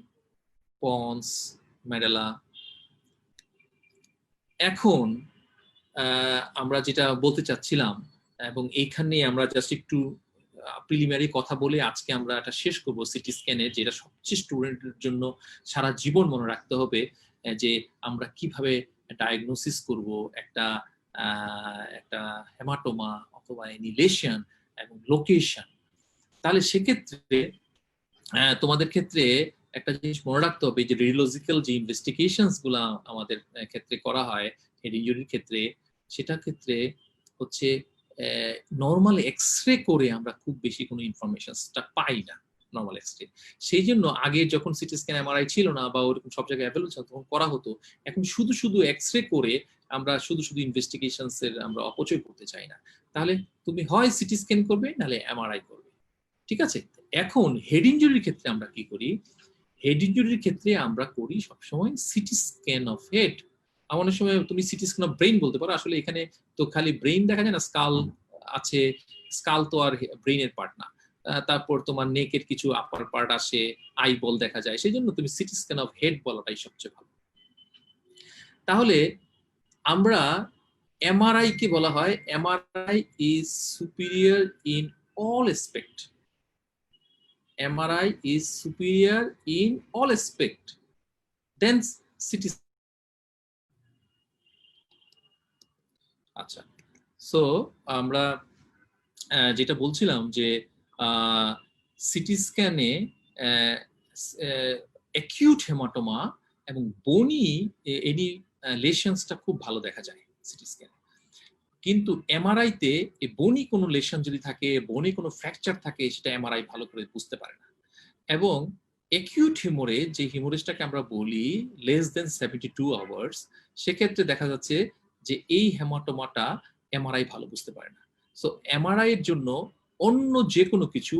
S2: ponds, medulla. এখন আমরা যেটা বলতে চাচ্ছিলাম, এবং এইখানে আমরা জাস্ট একটু প্রিলিমিনারি কথা বলে আজকে আমরা এটা শেষ করব, সিটি স্ক্যানের, যেটা সবচেয়ে স্টুডেন্টের জন্য সারা জীবন মনে রাখতে হবে, যে আমরা কিভাবে ডায়াগনোসিস করব একটা হেমাটোমা অথবা নিলেশন এবং লোকেশন। তাহলে সেক্ষেত্রে তোমাদের ক্ষেত্রে একটা জিনিস মনে রাখতে হবে, যে রেডিওলজিক্যাল যে ইনভেস্টিগেশনস গুলা আমাদের ক্ষেত্রে করা হয় হেড ইনজুরির ক্ষেত্রে, সেটার ক্ষেত্রে হচ্ছে নর্মাল এক্সরে করে আমরা খুব বেশি কোনো ইনফরমেশনটা পাই না, নর্মাল এক্সরে। সেই জন্য আগে যখন সিটি স্ক্যান এমআরআই ছিল না বা ওরকম সব জায়গায় অ্যাভেলেবল ছিল, তখন করা হতো। এখন শুধু এক্সরে করে আমরা শুধু ইনভেস্টিগেশনস এর আমরা অপচয় করতে চাই না। তাহলে তুমি হয় সিটি স্ক্যান করবে, নাহলে এমআরআই করবে, ঠিক আছে? এখন হেড ইনজুরির ক্ষেত্রে আমরা কি করি? হেড ইনজুরির ক্ষেত্রে আমরা করি সবসময় সিটি স্ক্যান অফ হেড। অনেক সময় তুমি সিটি স্ক্যান অফ ব্রেইন বলতে পারো, আসলে এখানে তো খালি ব্রেইন দেখা যায় না, স্কাল আছে, স্কাল তো আর ব্রেইনের পার্ট না। তারপর তোমার নেকের কিছু আপার পার্ট আসে, আই বল দেখা যায়, সেই জন্য তুমি সিটি স্ক্যান অফ হেড বলাটাই সবচেয়ে ভালো। তাহলে আমরা এমআরআই কে বলা হয় MRI is superior in all aspect. MRI is superior in all aspect then CT. আচ্ছা, সো আমরা যেটা বলছিলাম যে সিটি স্ক্যানে অ্যাকিউট হেমাটোমা এবং বনি এনি লেশনসটা খুব ভালো দেখা যায় সিটি স্ক্যানে। কিন্তু এমআরআই তে বনি কোনো লেশন যদি থাকে, বনি কোনো ফ্র্যাকচার থাকে, সেটা এমআরআই ভালো করে বুঝতে পারে না। এবং অ্যাকিউট হিমোরেজ, যে হিমোরেজটাকে আমরা বলি লেস দেন 72 আওয়ার্স, সেক্ষেত্রে দেখা যাচ্ছে যে এই হেমাটোমাটা এমআরআই ভালো বুঝতে পারে না। সো এমআরআই এর জন্য অন্য যে কোনো কিছু,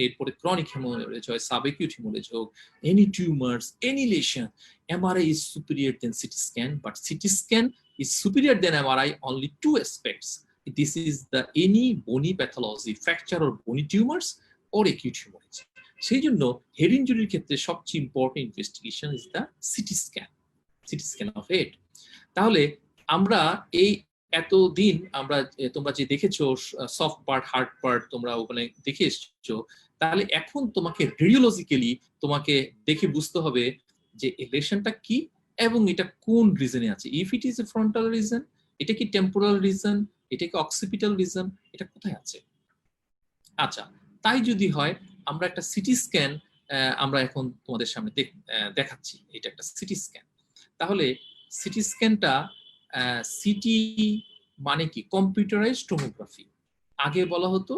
S2: এরপরে ক্রনিক হেমোরেজ হয়, সাবঅ্যাকিউট হেমোরেজ হোক, any tumours, any lesion, MRI is superior then CT scan, but CT scan is superior than MRI only two aspects. This is the any bony pathology, fracture or bony tumors or acute hemorrhage. সেই জন্য head ইনজুরির ক্ষেত্রে সবচেয়ে important investigation is the CT scan of head. তাহলে আমরা এই এতদিন আমরা, তোমরা যে দেখেছো সফট পার্ট, হার্ড পার্ট, তোমরা ওখানে দেখে এসছো, তাহলে এখন তোমাকে রেডিওলজিক্যালি তোমাকে দেখে বুঝতে হবে যে লেশনটা কি এবং এটা কোন রিজনে আছে। If it is a frontal region, এটা কি টেম্পোরাল রিজন, এটা কি অক্সিপিটাল রিজন, এটা কোথায় আছে। আচ্ছা, তাই যদি হয় আমরা একটা সিটি স্ক্যান আমরা এখন তোমাদের সামনে দেখাচ্ছি। এটা একটা সিটি স্ক্যান। তাহলে সিটি স্ক্যানটা, সিটি মানে কি কম্পিউটারাইজড টোমোগ্রাফি। আগে বলা হতো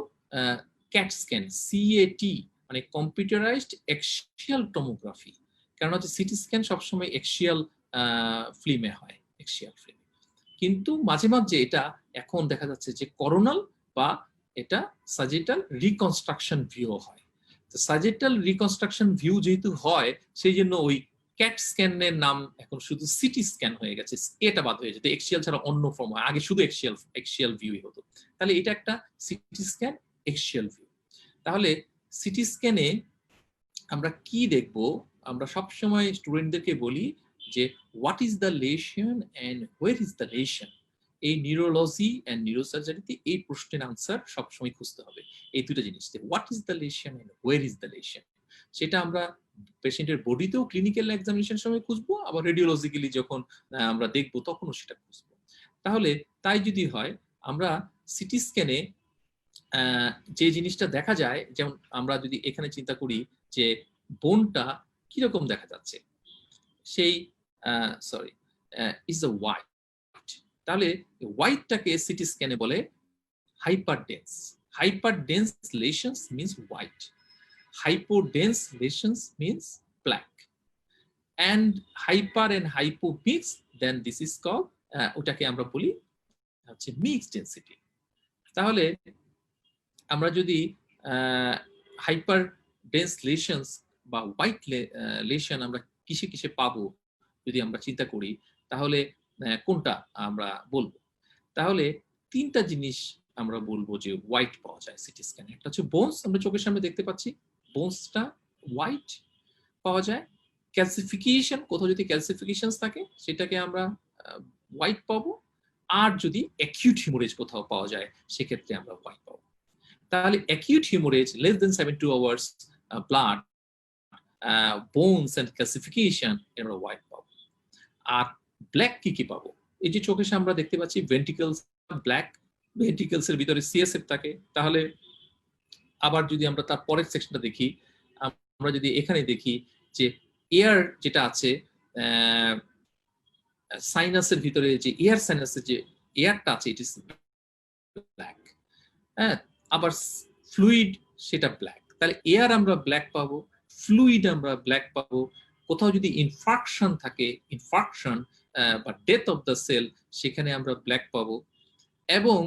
S2: ক্যাট স্ক্যান, সিএটি মানে কম্পিউটারাইজড অ্যাক্সিয়াল টোমোগ্রাফি। কারণ হচ্ছে সিটি স্ক্যান সবসময় অ্যাক্সিয়াল ফিল্মে হয়, অ্যাক্সিয়াল ফিল্মে। কিন্তু মাঝে মাঝে এটা এখন দেখা যাচ্ছে যে করোনাল বা এটা সাজেটাল রিকনস্ট্রাকশন ভিউ হয়। তো সাজেটাল রিকনস্ট্রাকশন ভিউ যেহেতু হয়, সেই জন্য ওই ক্যাট স্ক্যানের নাম এখন শুধু সিটি স্ক্যান হয়ে গেছে, এটা বাদ হয়ে যেত। এক্সিয়াল ছাড়া অন্য ফর্ম হয়, আগে শুধু এক্সিয়াল ভিউই হতো। তাহলে এটা একটা সিটি স্ক্যান, এক্সিয়াল ভিউ। তাহলে সিটি স্ক্যানে আমরা কি দেখব? আমরা সবসময় স্টুডেন্টদেরকে বলি যে what is the lesion and where is the lesion. এই নিউরোলজি এন্ড নিউরোসার্জারিতে এই প্রশ্নের আনসার সবসময় খুঁজতে হবে। এই দুটো জিনিস, what is the lesion and where is the lesion, সেটা আমরা পেশেন্টের বডিতেও ক্লিনিক্যাল এক্সামিনেশনের সময় খুঁজবো, আবার রেডিওলজিক্যালি যখন আমরা দেখবো তখনও সেটা খুঁজবো। তাহলে তাই যদি হয়, আমরা সিটি স্ক্যানে যে জিনিসটা দেখা যায়, যেমন আমরা যদি এখানে চিন্তা করি যে বোনটা কিরকম দেখা যাচ্ছে, সেই সরি ইজ দ্য হোয়াইট। তাহলে হোয়াইটটাকে সিটি স্ক্যানে বলে hyperdense. Hyperdense lesions means white, hypodense lesions means black, and hyper and hypo mix, then this is called ওটাকে আমরা বলি হচ্ছে মিক্সড ডেন্সিটি। তাহলে আমরা যদি হাইপার ডেন্স লেশনস বা হোয়াইট লেশন আমরা কিসে কিসে পাবো যদি আমরা চিন্তা করি, তাহলে কোনটা আমরা বলবো? তাহলে তিনটা জিনিস আমরা বলবো যে হোয়াইট পাওয়া যায় সিটি স্ক্যানে। একটা হচ্ছে বোনস, আমরা চোখের সামনে দেখতে পাচ্ছি, বোনসটা হোয়াইট পাওয়া যায়। ক্যালসিফিকেশন, কোথাও যদি ক্যালসিফিকেশন থাকে সেটাকে আমরা হোয়াইট পাবো। আর যদি অ্যাকিউট হিমোরেজ কোথাও পাওয়া যায়, সেক্ষেত্রে আমরা হোয়াইট পাবো। তাহলে acute haemorrhage less than 72 hours, blood, bones and calcification, আমরা হোয়াইট পাবো। আর ব্ল্যাক কি কি পাবো? এই যে চোখের সামনে আমরা দেখতে পাচ্ছি ভেন্ট্রিকলস ব্ল্যাক, ভেন্ট্রিকলস এর ভিতরে সিএসএফ থাকে। তাহলে আবার যদি আমরা তার পরের সেকশনটা দেখি, আমরা যদি এখানে দেখি যে এয়ার যেটা আছে, সাইনাসের ভিতরে যে এয়ার সাইনাসের যে এয়ারটা আছে, ইট ইজ ব্ল্যাক। হ্যাঁ, আবার ফ্লুইড সেটা ব্ল্যাক। তাহলে এয়ার আমরা ব্ল্যাক পাবো, ফ্লুইড আমরা ব্ল্যাক পাবো। কোথাও যদি ইনফার্কশন থাকে, ইনফার্কশন বা ডেথ অফ দ্য সেল, সেখানে আমরা ব্ল্যাক পাবো। এবং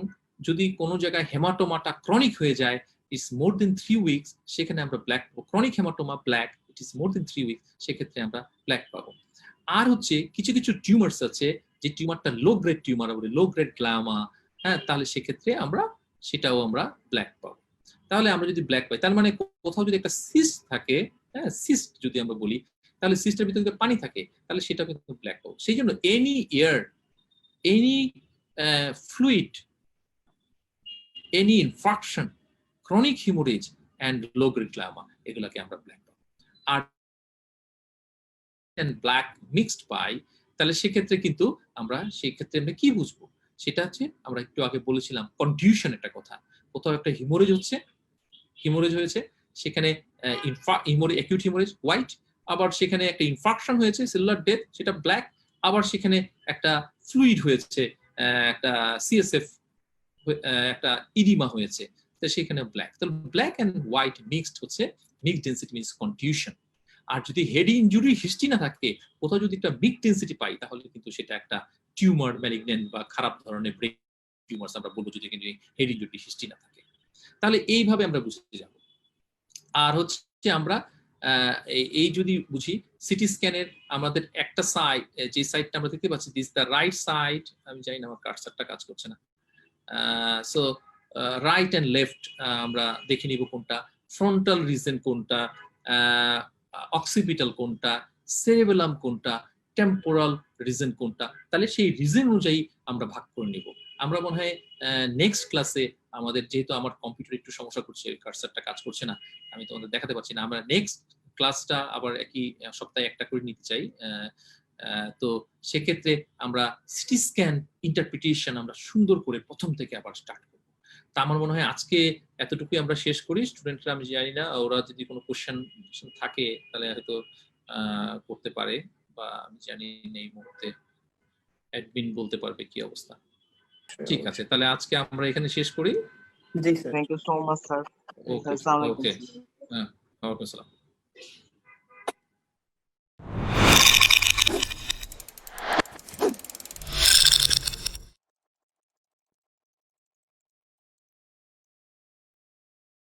S2: যদি কোনো জায়গায় হেমাটোমাটা ক্রনিক হয়ে যায়, ইটস মোর দেন 3 উইকস, সেখানে আমরা ব্ল্যাক পাবো। Chronic haematoma black, it is more than 3 weeks, সেক্ষেত্রে আমরা ব্ল্যাক পাবো। আর হচ্ছে কিছু কিছু টিউমার্স আছে, যে টিউমারটা লো গ্রেড টিউমার, বলে লো গ্রেড গ্লামা, হ্যাঁ, তাহলে সেক্ষেত্রে আমরা সেটাও আমরা ব্ল্যাক পাবো। তাহলে আমরা যদি ব্ল্যাক পাই, তার মানে কোথাও যদি একটা সিস্ট থাকে, হ্যাঁ, সিস্ট যদি আমরা বলি, তাহলে সিস্টের ভিতরে যদি পানি থাকে, তাহলে সেটা কিন্তু ব্ল্যাক পাবো। সেই জন্য any air, any fluid, any infarction, chronic hemorrhage and low grade glioma, এগুলাকে আমরা ব্ল্যাক পাবো। আর ব্ল্যাক মিক্সড পাই, তাহলে সেক্ষেত্রে কিন্তু আমরা কি বুঝবো, সেটা হচ্ছে আমরা একটু আগে বলেছিলাম কনফিউশন একটা কথা, কোথাও একটা হিমোরেজ হয়েছে, সেখানে অ্যাকিউট হিমোরেজ হোয়াইট, আবার সেখানে একটা ইনফাকশন হয়েছে সেলুলার ডেথ, সেটা ব্ল্যাক, আবার সেখানে একটা ফ্লুইড হয়েছে, একটা সিএসএফ, একটা ইডিমা হয়েছে, তো সেখানে ব্ল্যাক। তাহলে ব্ল্যাক এন্ড হোয়াইট মিক্সড হচ্ছে মিক্সড ডেন্সিটি মিনস কনফিউশন। আর যদি হেড ইনজুরি হিস্ট্রি না থাকে, কোথাও যদি একটা মিক্সড ডেন্সিটি পাই, তাহলে কিন্তু সেটা একটা টিউমার, ম্যালিগন্যান্ট বা খারাপ ধরনের ব্রেন টিউমারস আমরা বলবো, যদি কিন্তু হেড ইনজুরি হিস্ট্রি না থাকে। তাহলে এইভাবে আমরা বুঝতে যাব। আর হচ্ছে আমরা এই যদি বুঝি সিটি স্ক্যানের আমাদের একটা সাইড, যে সাইডটা আমরা দেখতে পাচ্ছি, দিস দ্য রাইট সাইড, আমি জানি না আমার কার্সারটা কাজ করছে না, সো রাইট এন্ড লেফট আমরা দেখে নিব কোনটা, ফ্রন্টাল রিজন কোনটা, অক্সিপিটাল কোনটা, সেরেবেলাম কোনটা, টেম্পোরাল রিজন কোনটা, তাহলে সেই রিজন অনুযায়ী আমরা ভাগ করে নিব। আমরা মনে হয় নেক্সট ক্লাসে আমাদের, যেহেতু আমার কম্পিউটার একটু সমস্যা করছে, কার্সারটা কাজ করছে না, আমি তোমাদের দেখাতে পারছি না, আমরা নেক্সট ক্লাসটা আবার একই সপ্তাহে একটা করে নিতে চাই। তো সেক্ষেত্রে আমরা সিটি স্ক্যান ইন্টারপ্রিটেশন আমরা সুন্দর করে প্রথম থেকে আবার স্টার্ট করব। তা আমার মনে হয় আজকে এতটুকুই আমরা শেষ করি। স্টুডেন্টরা, আমি জানি না ওরা যদি কোনো কোশ্চেন থাকে তাহলে হয়তো করতে পারে, বা আমি জানি এই মুহূর্তে অ্যাডমিন বলতে পারবে কি অবস্থা। ঠিক আছে, তাহলে আজকে আমরা এখানে শেষ করি।
S3: জি sir,
S4: Thank you so much, sir.
S2: Okay
S4: Assalamu alaikum.
S2: Okay, হ্যাঁ, ওয়ালাইকুম আসসালাম।